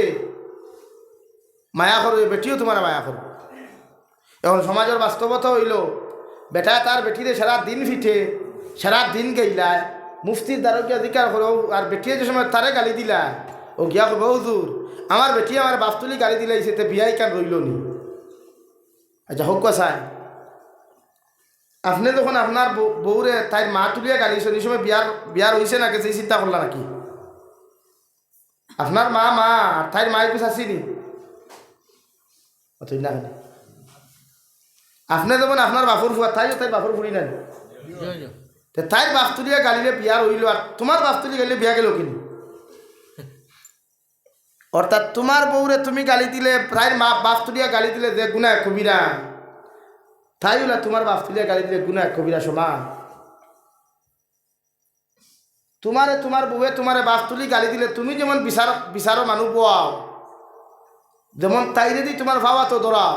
A: মায়া করবে, বেটিও তোমার মায়া করবে। এখন সমাজের বাস্তবতা হইল, বেটা তার বেটিরে সারা দিন ফিটে, সারা দিন গেইলায়, মুফতির দ্বারকে অধিকার করো, আর বেটিয়ে যে সময় তারে গালি দিলা, ও গিয়া করবো হুজুর আমার বেটি আমার বাপতুলি গালি দিলাইছে, তে বিয়াই কান রইল নি। আচ্ছা হোক চাই, আপনি যখন আপনার বউরে তাই মা তুলিয়া গালিছেন, এই সময় বিয়ার হয়েছে না গেছে, চিন্তা করলা নাকি? আপনার মা আর তাই মায়ের পিছ আসিনি না। আপনি যেমন আপনার বাপুর ফুয়া, তাইও তাই বাপুর ফুড়ি নেন, তাই বাপ তুলিয়া গালিলে বিয়ার হইল, আর তোমার বাপ তুলি গালিলে বিয়া গেল কিনি। অর্থাৎ তোমার বউরে তুমি গালি দিলে, প্রায় বাপ তুলিয়া গালি দিলে যে গুনাহ কবিরা, তাই হলো তোমার বাপ তুলিয়া গালি দিলে গুনাহ কবিরা সমান। তোমার বউয়ে তোমার বাপ তুলি গালি দিলে তুমি যেমন বিচারো মানুষ পাও, যেমন তাই যদি তোমার ভাবা তো ধরাও,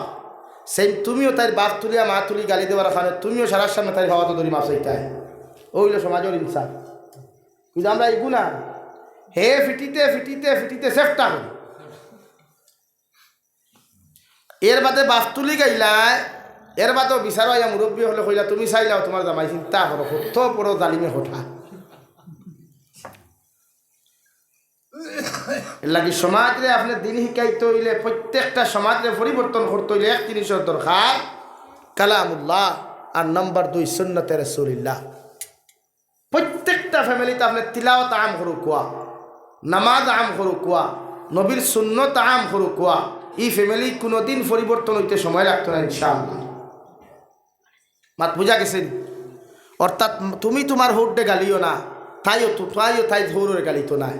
A: সেই তুমিও তাই বাপ তুলিয়া মা তুলি গালি দেওয়ার কারণে তুমিও সারার সামনে তাই ভাবা তো ধরি মাছ এইটাই। ওইল সমাজের ইনসাফ। কিন্তু আমরা এই গুণা হে ফিটিতে ফিটিতে ফিটিতে চেষ্টা করি। এর বাদে বাপ তুলি গাইলায়, এর বাদেও বিচারো আইয়া মুরব্বী হলে কইলা তুমি চাইলাও তোমার জামাই চিন্তা করো, কত বড় জালিমে হঠা। এর লাগি সমাজে আপনি দিন শিকাইতে হইলে, প্রত্যেকটা সমাজে পরিবর্তন করতে হইলে এক জিনিসের দরকার, কালামুল্লাহ, আর নম্বর 2 সুন্নতে রাসূলুল্লাহ। প্রত্যেকটা ফ্যামিলিতে আপনি তিলাওয়াত আম করু কোয়া, নামাজ আম করু কোয়া, নবীর সুন্নত আম করু কোয়া, এই ফ্যামিলি কোনোদিন পরিবর্তন হইতে সময় লাগতো না ইনশাআল্লাহ। মাত বুঝা গেছেন? অর্থাৎ তুমি তোমার হোডে গালিও না, তাইও তাই ধৌরের গালি তো নাই।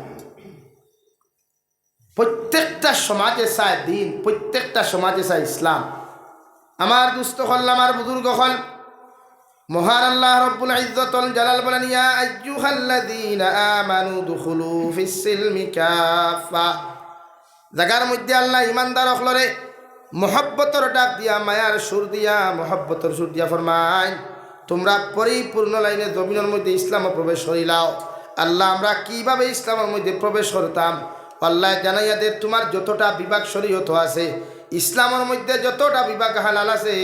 A: প্রত্যেকটা সমাজে চায় দিন, প্রত্যেকটা সমাজে চায় ইসলাম। আমার দুস্থ হল, আমার বুজুর্গ হল, মহান আল্লাহ রব্বুল ইজ্জতুল জালাল বলেন, ইয়া আইয়ুহাল্লাযীনা আমানু দুখুলু ফিস সিলমি কাফা। জায়গার মধ্যে আল্লাহ ইমানদার হলরে মহব্বতর ডাক দিয়া, মায়ার সুর দিয়া, মহব্বতর সুর দিয়া ফরমায়, তোমরা পরিপূর্ণ লাইনে জমিনের মধ্যে ইসলামে প্রবেশ করিলাও। আল্লাহ আমরা কিভাবে ইসলামের মধ্যে প্রবেশ করতাম আল্লাহ জানাইয়া দে। তোমার যতটা বিভাগ শরীয়ত আছে, ইসলামের মধ্যে যতটা বিভাগ হালাল আছে,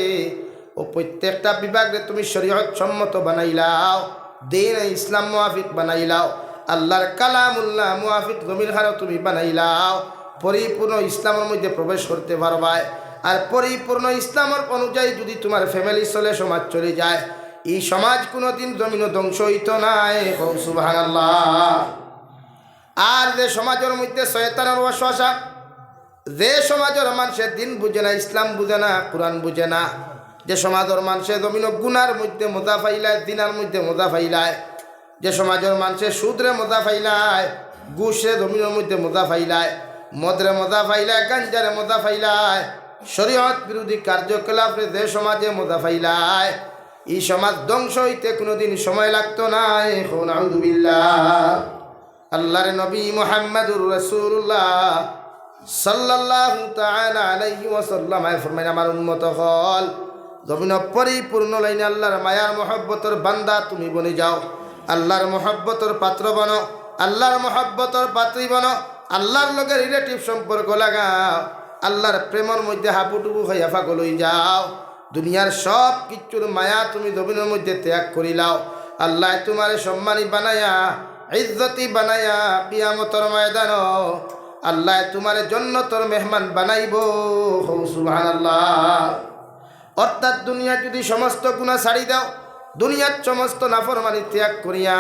A: ও প্রত্যেকটা বিভাগে তুমি শরীয়ত সম্মত বানাইলাও, দিন ইসলাম মুআফিক বানাইলাও, আল্লাহর কালামুল্লাহ মুআফিক জমির হারও তুমি বানাইলাও। পরিপূর্ণ ইসলামের মধ্যে প্রবেশ করতে পারবাই। আর পরিপূর্ণ ইসলামের অনুযায়ী যদি তোমার ফ্যামিলি চলে, সমাজ চলে যায়, এই সমাজ কোনোদিন জমিনও ধ্বংস হইত নাই। সুবহানাল্লাহ। আর যে সমাজের মধ্যে শয়তানের ওয়াসওয়াসা, যে সমাজের মানুষের দিন বুঝে না, ইসলাম বুঝে না, কোরআন বুঝে না, যে সমাজের মানুষের জমিন গুনার মধ্যে মজা ফাইলায়, দিনার মধ্যে মজা ফাইলায়, যে সমাজের মানুষের সুদরে মজা ফাইলায়, ঘুষে জমিনের মধ্যে মজা ফাইলায়, মদরে মজা ফাইলায়, গাঞ্জারে মজা ফাইলায়, শরীয়ত বিরোধী কার্যকলাপে যে সমাজে মজা ফাইলায়, এই সমাজ ধ্বংস হইতে কোনোদিন সময় লাগতো না। এখন আউযুবিল্লাহ। আল্লাহর নবী মুহাম্মদুর রাসূলুল্লাহ সাল্লাল্লাহু তাআলা আলাইহি ওয়াসাল্লাম ফরমায়, আমার উম্মত হল জমিন পরিপূর্ণ লাইনে আল্লাহর মায়ার মহব্বতের বান্দা তুমি বনে যাও, আল্লাহর মহব্বতের পাত্র বনো, আল্লাহর মহব্বতের পাত্রী বনো, আল্লাহর লগে রিলেটিভ সম্পর্ক লাগাও, আল্লাহর প্রেমের মধ্যে হাবুডুবু হইয়া পাগল হয়ে যাও। দুনিয়ার সব কিছুর মায়া তুমি জমিনের মধ্যে ত্যাগ করিলাও, আল্লাহ তোমারে সম্মানী বানায়া, ইজ্জতি বানায়া কিয়ামতের ময়দান আল্লাহ তোমার জান্নাতের মেহমান বানাইব। সুবহানাল্লাহ। অর্থাৎ দুনিয়া যদি সমস্ত গুনাহ ছাড়ি দাও, দুনিয়ার সমস্ত নাফরমানি ত্যাগ করিয়া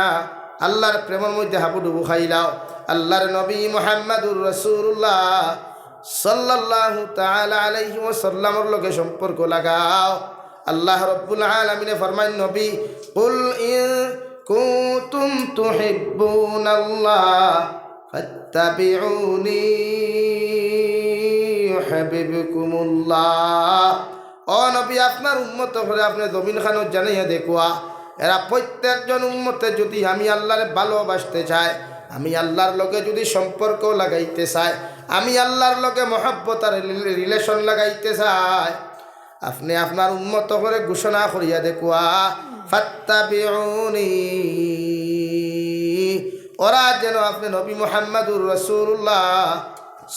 A: আল্লাহর প্রেমের মধ্যে হাবুডুবু খাইলাও। আল্লাহর নবী মুহাম্মদুর রাসূলুল্লাহ সাল্লাল্লাহু তাআলা আলাইহি ওয়াসাল্লামের লগে সম্পর্ক লাগাও। আল্লাহ রাব্বুল আলামিন ফরমান, নবী কুল ইন কুনতুম তুহিব্বুনাল্লাহ ফাত্তাবিউনি ইউহিব্বুকুমুল্লাহ। ও নবী, আপনার উম্মত হলে আপনি জমিন খানত জানাইয়া দেখুয়া, এরা প্রত্যেকজন উম্মতে যদি আমি আল্লাহরে ভালোবাসতে চায়, আমি আল্লাহর লগে যদি সম্পর্ক লাগাইতে চায়, আমি আল্লাহর লগে মহব্বত আর রিলেশন লাগাইতে চাই, আপনি আপনার উম্মত করে ঘোষণা করিয়া দেখুয়া ফাত্তাবিউনি, ওরা যেন আপনি নবী মুহাম্মদুর রাসূলুল্লাহ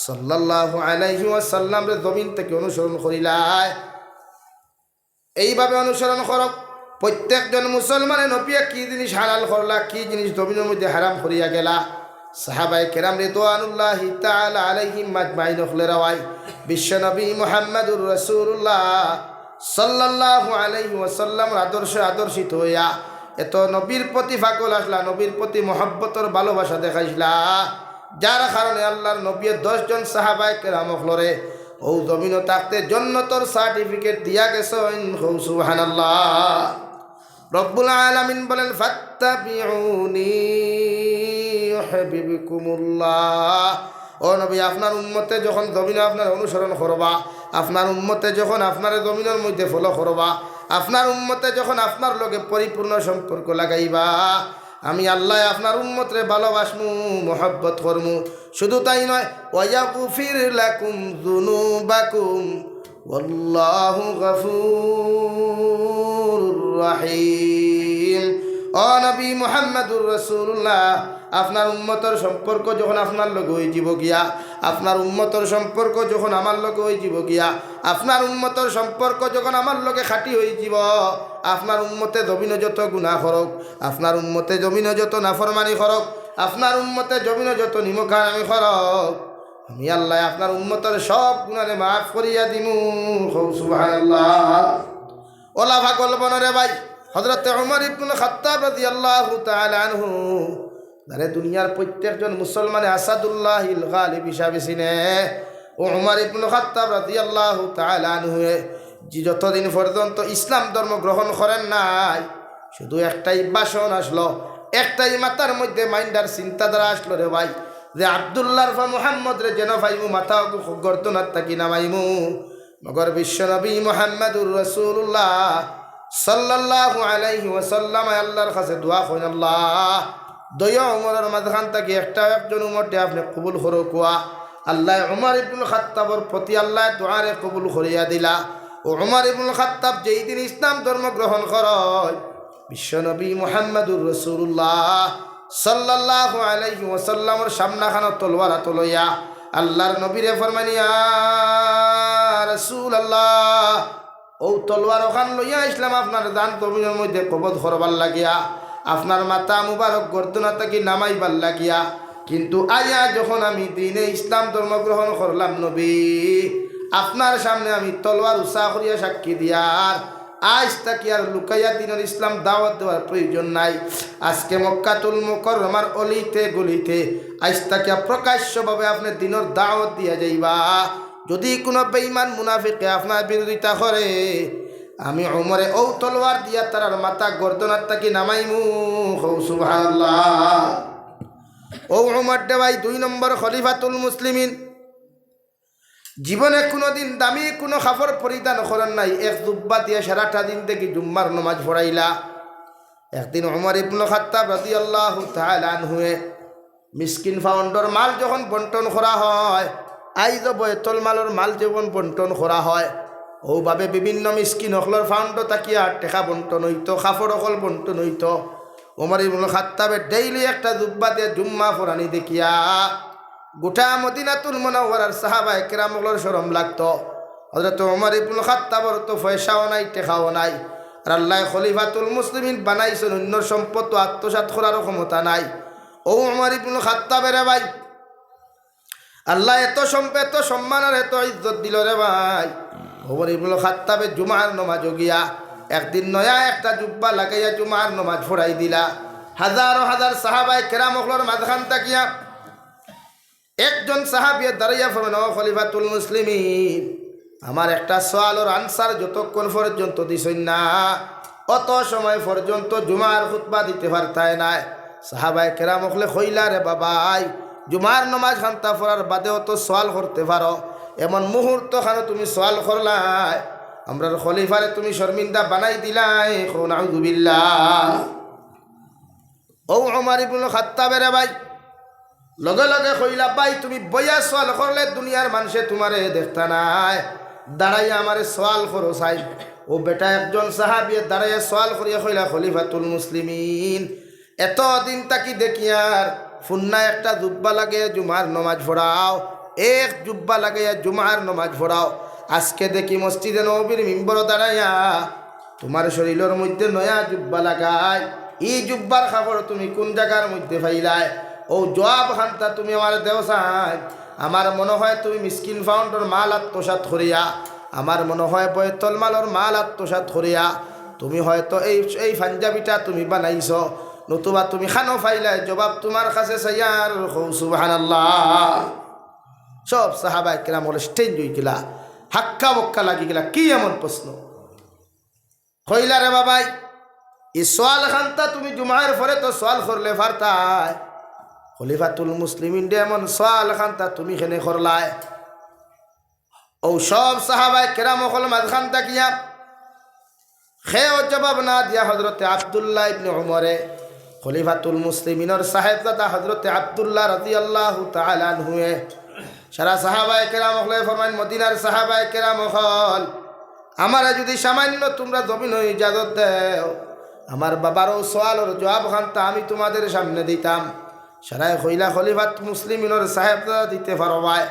A: সাল্লাল্লাহু আলাইহি ওয়াসাল্লামের জমিন থেকে অনুসরণ করিলায়। এইভাবে অনুসরণ করক। প্রত্যেকজন মুসলমানের নবিয়া কি জিনিস হালাল করলা, কি জিনিস জমিনের মধ্যে হারাম করিয়া গেলা, সাহাবায়ে কেরাম রিদওয়ানুল্লাহি তাআলা আলাইহিম আজমাইন হলেরাওয়াই বিশ্ব নবী মুহাম্মদুর রাসূলুল্লাহ সাল্লাল্লাহু আলাইহি ওয়াসাল্লামের আদর্শিত হইয়া এত নবীর প্রতি পাগল আসলা, নবীর প্রতি মহব্বতর ভালোবাসা দেখাইছিলা, যার কারণে আল্লাহর নবী 10 জন সাহাবায়ে কেরাম হলরে ও জমিনও থাকতে জান্নাতের সার্টিফিকেট দিয়া গেছেন। সুবহানাল্লাহ। রব্বুল আলামিন বলেন ফাত্তাবিউনি ইউহিব্বুকুমুল্লাহ। ও নবী, আপনার উম্মতে যখন জমিনে আপনার অনুসরণ করবা, আপনার উম্মতে যখন আপনার জমিনের মধ্যে ফলো করবা, আপনার উম্মতে যখন আপনার লগে পরিপূর্ণ সম্পর্ক লাগাইবা, আমি আল্লাহ আপনার উম্মতরে ভালোবাসমু, মহব্বত করমু। শুধু তাই নয়, ওয়াগফির লাকুম যুনুবাকুম ওয়াল্লাহু গফুরুর রহিম। ও নবী মুহাম্মদুর রাসূলুল্লাহ, আপনার উম্মতর সম্পর্ক যখন আপনার লগে হয়ে যাব গিয়া, আপনার উম্মতর সম্পর্ক যখন আমার লগে হয়ে যাব গিয়া, আপনার উম্মতর সম্পর্ক যখন আমার লগে খাঁটি হয়ে যাব, আপনার উম্মতে জমিন যত গুনাহ করক, আপনার উম্মতে জমিন যত নাফরমানি করক, আপনার উম্মতে জমিন যত নিমখারামি করক, আমি আল্লাহ আপনার উম্মতর সব গুনাহে মাফ করিয়া দিমু। সুবহানাল্লাহ। ওলা ভাগল বনরে ভাই, হযরত উমর ইবনুল খাত্তাব রাদিয়াল্লাহু তাআলা আনহু যারে দুনিয়ার প্রত্যেকজন মুসলমানে আসাদুল্লাহিল গালিব হিসাবে চিনে, ও উমর ইবনুল খাত্তাব রাদিয়াল্লাহু তাআলা আনহু যতদিন পর্যন্ত ইসলাম ধর্ম গ্রহণ করেন নাই, শুধু একটাই বাসন আসলো, একটাই মাথার মধ্যে মাইন্ডার চিন্তাধারা আসলো রে ভাই, যে আব্দুল্লাহর ফা মুহাম্মদ রে যেন পাইমু, মাথা গর্দনার তাকি নামাইমু। মগর বিশ্ব নবী মুহাম্মদুর রাসূলুল্লাহ সাল্লাল্লাহু আলাইহি ওয়াসাল্লাম আল্লাহর কাছে দোয়া করেন, আল্লাহ দয়া উমরের মাঝখান থেকে একজন উমরকে আপনি কবুল করো কুয়া। আল্লাহ উমর ইবনুল খাত্তাবর প্রতি আল্লাহ দোয়ারে কবুল করিয়া দিলা। ও উমর ইবনুল খাত্তাব যেই দিন ইসলাম ধর্ম গ্রহণ করয়, বিশ্ব নবী মুহাম্মদুর রাসূলুল্লাহ সাল্লাল্লাহু আলাইহি ওয়াসাল্লামের সামনাখানো তলোয়ার হাতে লইয়া আল্লাহর নবীরে ফরমানি, ইয়া রাসূলুল্লাহ, ও তলোয়ার ওখান লইয়া ইসলাম আপনার দান জমিনের মধ্যে কবজ করবার লাগিয়া, আপনার মাথা মুবারক গর্দনা থাকি নামাইবার লাগিয়া। কিন্তু আয়া যখন আমি দিনে ইসলাম ধর্ম গ্রহণ করলাম নবী, আপনার সামনে আমি তলোয়ার উৎসাহ করিয়া সাক্ষী দিয়ার আজ তাকি আর লুকাইয়া দিনের ইসলাম দাওয়াত দেওয়ার প্রয়োজন নাই। আজকে মক্কাতুল মুকাররমার অলিতে গলিতে আজ তাকে প্রকাশ্যভাবে আপনি দিনের দাওয়াত দিয়া যাইবা। যদি কোনো বেঈমান মুনাফিকে আপনার বিরোধিতা করে, আমি উমরে ও তলোয়ার দিয়া তার মাথা গর্দনার তাকি নামাইমু। সুবহানাল্লাহ। ও উমর দেওয়াই 2 নম্বর খলিফাতুল মুসলিমিন, জীবনে কোনোদিন দামি কোনো কাপড় পরিধান করেন নাই, এক জুব্বা দিয়ে সারাটা দিন থেকে জুম্মার নামাজ পড়াইলা। একদিন উমর ইবনুল খাত্তাব রাদিয়াল্লাহু তাআলা আনহু মিসকিন ফাউন্ডর মাল যখন বন্টন করা হয়, আইজ বয়তল মালর মাল যখন বন্টন করা হয়, ওভাবে বিভিন্ন মিসকিন হকলর ফাউন্ড তাকিয়া টেকা বন্টন হইতো, কাপড় অকল বন্টন হইতো। উমর ইবনুল খাত্তাবের ডেইলি একটা জুব্বা দিয়ে জুম্মা ফরানি দেখিয়া গোটা মদিনাতুল মুনাওয়ারার সাহাবায়ে কেরামগুলোর শরম লাগতো। হযরত উমর ইবনুল খাত্তাবর তো পয়সাও নাই, টেকাও নাই, আর আল্লাহ খলিফাতুল মুসলিমিন বানাইছেন, অন্য সম্পদ তো আত্মসাৎ করারও ক্ষমতা নাই। ও উমর ইবনুল খাত্তাবের ভাই, আল্লাহ এত সম্মান আর এত ইজ্জত দিল রে ভাই। উমর ইবনুল খাত্তাবের জুমার নামাজ গিয়া একদিন নয়া একটা জুব্বা লাগাইয়া জুমার নমাজ পড়াই দিলা। হাজার হাজার সাহাবায়ে কেরাম হলর মাঝখান তাকিয়া একজন সাহাবিয়ে দাঁড়াইয়া ফরমান, ও খলিফাতুল মুসলিমিন, আমার একটা সওয়ালের আনসার যতক্ষণ পর্যন্ত দিছই না অত সময় পর্যন্ত জুমার খুতবা দিতে পারতায় নাই। সাহাবায়ে কেরাম হলে কইলা, রে বাবাই, জুমার নমাজ খান্তা পড়ার বাদেও তো সওয়াল করতে পারো, এমন মুহূর্ত খানো তুমি সওয়াল করলাই, আমরার খলিফারে তুমি শর্মিন্দা বানাই দিলাই। নাউযু বিল্লাহ। ও ওমর ইবনে খাত্তাবের ভাই লগে লগে কইলা, ভাই তুমি বইয়া সওয়াল করলে দুনিয়ার মানুষে তোমারে দেখতা নাই, দাঁড়াইয়া আমারে সওয়াল করো চাই। ও বেটা একজন সাহাবিয়ে দাঁড়াইয়া সওয়াল করিয়া কইলা, খলিফাতুল মুসলিমিন, এতদিন তাকি দেখিয়ার ফুন্না একটা জুব্বা লাগে জুমার নমাজ পড়াও, এক জুব্বা লাগাইয়া জুমার নমাজ পড়াও। আজকে দেখি মসজিদে নববীর মিম্বর দাঁড়াইয়া তোমার শরীরের মধ্যে নয়া জুব্বা লাগায়, এই জুব্বার খবর তুমি কোন জায়গার মধ্যে পাইলাই? ও জবাব খান্তা তুমি আমার দেওসাই। আমার মনে হয় তুমি মিসকিন ফাউন্ডর মাল আত্মসাৎ করিয়া, আমার মনে হয় বয়তল মালর মাল আত্মসাৎ করিয়া তুমি হয়তো এই পাঞ্জাবিটা তুমি বানাইছ, নতুবা তুমি খানো ফাইলাই। জবাব তোমার কাছে চাইয়ার। সুবহানাল্লাহ। সব সাহাবায়ে কেরাম বলে স্টেঞ্জ হয়ে গেলা, হাক্কা বক্কা লাগি গেলা, কি এমন প্রশ্ন? কইলা, রে বাবাই, এই সোয়াল খান্তা তুমি জুমার পরে তো সোয়াল করলে পারতাই, খলিফাতুল মুসলিমিন দে এমন সোয়াল খান্তা তুমি খেনে করলাই। ও সব সাহাবায়ে কেরাম হল মাঝখান তাকিয়া খেয়েও জবাব না দিয়া হজরতে আব্দুল্লাহ ইবনে উমরে, খলিফাতুল মুসলিমিনের সাহেবজাদা হজরতে আব্দুল্লাহ রাদিয়াল্লাহু তাআলা আনহু সারা সাহাবায়ে কেরাম হলে ফরমাইন, মদিনার সাহাবায়ে কেরাম হল, আমারে যদি সামান্য তোমরা জমিন ইজাজত দেও, আমার বাবারও সোয়ালের জবাব খান্তা আমি তোমাদের সামনে দিতাম। সারায় কইলা, খলিফাত মুসলিমিনের সাহেবজাদা দিতে পারো ভাই।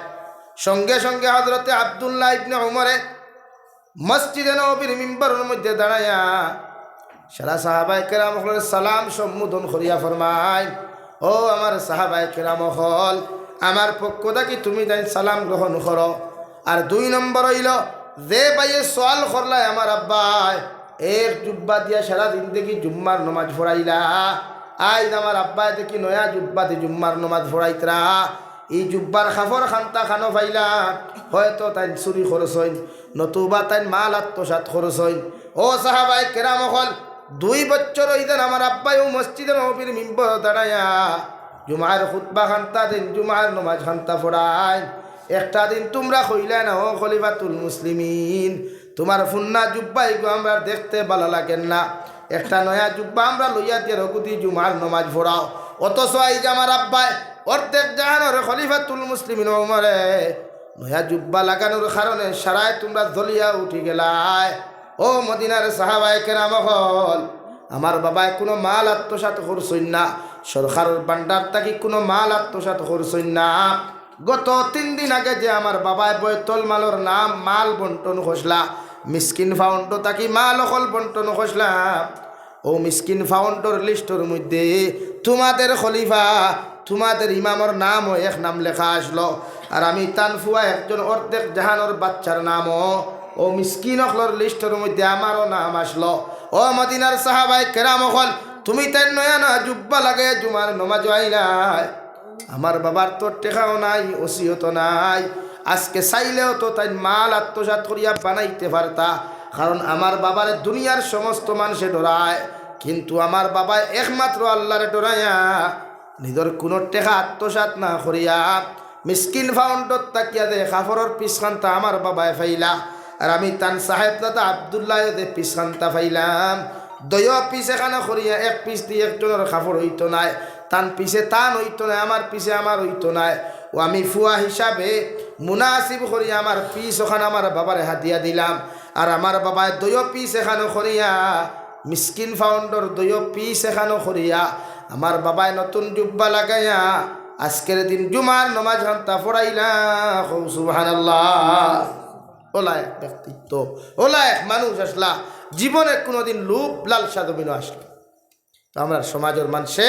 A: সঙ্গে সঙ্গে হজরতে আব্দুল্লাহ ইবনে উমরে মসজিদে নববীর মিম্বরের মধ্যে দাঁড়াইয়া সারা সাহাবায়ে কেরাম হলের সালাম সম্বোধন করিয়া ফরমায়, ও আমার সাহাবায়ে কেরাম হল, আমার পক্ষ থাকি তুমি তাই সালাম গ্রহণ করো। আর 2 নম্বর হইল, যে ভাইয়ে সোয়াল করলাই আমার আব্বাই এক জুব্বা দিয়া সারা দিন দেখি জুম্মার নমাজ পড়াইলা, আজ আমার আব্বাই দেখি নয়া জুব্বাতে জুম্মার নমাজ পড়াইতরা, এই জুব্বার খাফর খান্তা খানো পাইলা, হয়তো তাই চুরি খরচ হইন, নতুবা তাই মাল আত্মসাৎ খরচ হইন। ও সাহাবায়ে কেরাম হল, 2 বছর হইতেন আমার আব্বাই ও মসজিদে নববীর মিম্বর দাঁড়াইয়া জুমার খুতবা খান্তা দিন জুমার নমাজ খান্তা পড়াই। একটা দিন তোমরা কইলা না, ও খলিফাতুল মুসলিমিন, তোমার ফুন্না জুব্বাই গো আমরা দেখতে ভালো লাগেন না, একটা নয়া জুব্বা আমরা লইয়া দিয়ে রঘুতি জুমার নমাজ পড়াও। অথচ এই যে আমার আব্বাই অর্ধেক জাহানোর খলিফাতুল মুসলিমিন ওমরে নয়া জুব্বা লাগানোর কারণে সারায় তোমরা জ্বলিয়া উঠি গেলাই। ও মদিনার সাহাবায়ে কেরাম হল, আমার বাবায় কোনো মাল আত্মসাৎ করছইন না, সরকারের ভান্ডার থাকি কোনো মাল আত্মসাৎ করছইন না। গত 3 দিন আগে যে আমার বাবায় বয়তল মালর নাম মাল বন্টন খসলা, মিসকিন ফাউন্ড থাকি মাল অকল বন্টন খসলা, ও মিসকিন ফাউন্ডর লিস্টর মধ্যে তোমাদের খলিফা তোমাদের ইমামর নামও এক নাম লেখা আসলো, আর আমি তানফুয়া একজন অর্ধেক জাহানোর বাচ্চার নামও ও মিসকিন অকলর লিস্টের মধ্যে আমারও নাম আসলো। ও মদিনার সাহাবায়ে কেরাম হল, তুমি তাই নয়া না জুব্বা লাগে জুমার নমাজ আইলাই, আমার বাবার তো টেকাও নাই, ওসিয়ত নাই, আজকে চাইলেও তো তাই মাল আত্মসাৎ করিয়া বানাইতে পারতা, কারণ আমার বাবার দুনিয়ার সমস্ত মানুষে ডরায়, কিন্তু আমার বাবা একমাত্র আল্লাহরে ডরাইয়া নিজের কোনো টেকা আত্মসাৎ না করিয়া মিসকিন ফাউন্ডত তাকিয়া দে কাফরের পিছখানটা আমার বাবায় ফাইলা, আর আমি তান সাহেব দাদা আব্দুল্লাহ দে পিছখানটা ফাইলাম। 2 পিস এখানে করিয়া 1 পিস দিয়ে একজনের কাপড় হইতো নাই, তান পিছে তান হইতো নাই, আমার পিছে আমার হইতো নাই। ও আমি ফুয়া হিসাবে মুনাসিব করিয়া আমার পিস ওখানে আমার বাবারে হাতিয়া দিলাম, আর আমার বাবায় 2 পিস এখানে করিয়া মিসকিন ফাউন্ডর 2 পিস এখানে করিয়া আমার বাবায় নতুন জুব্বা লাগাইয়া আজকের দিন জুমার নমাজ ঘন্টা পড়াইলা। সুবহানাল্লাহ। ওলা এক ব্যক্তিত্ব, ওলা এক মানুষ আসলা, জীবনে কোনোদিন লোভ লালসা দমিনো আসলো। তো আমরা সমাজের মানুষে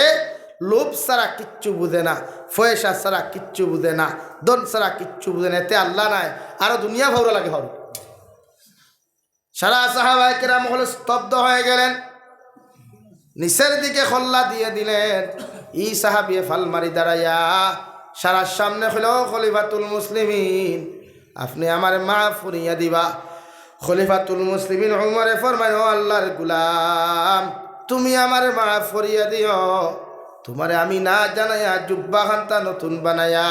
A: লোভ ছাড়া কিচ্ছু বুঝে না, পয়সা ছাড়া কিচ্ছু বুঝে না, ধন ছাড়া কিচ্ছু বুঝে না, এতে আল্লাহ নাই, আরো দুনিয়া ভালো লাগে হবে। সারা সাহাবায়ে কেরাম হল স্তব্ধ হয়ে গেলেন, নিচের দিকে খল্লা দিয়ে দিলেন। ই সাহাবিয়ে ফালমারি দাঁড়াইয়া সারা সামনে হলো খলিফাতুল মুসলিমিন, আপনি আমার মাফ করিয়া দিবা। খলিফাতুল মুসলিমিন উমরে ফরমায়, ও আল্লাহর গুলাম, তুমি আমার মাফ করিয়া দিও, তোমারে আমি না জানাইয়া জুব্বা খান্তা নতুন বানায়া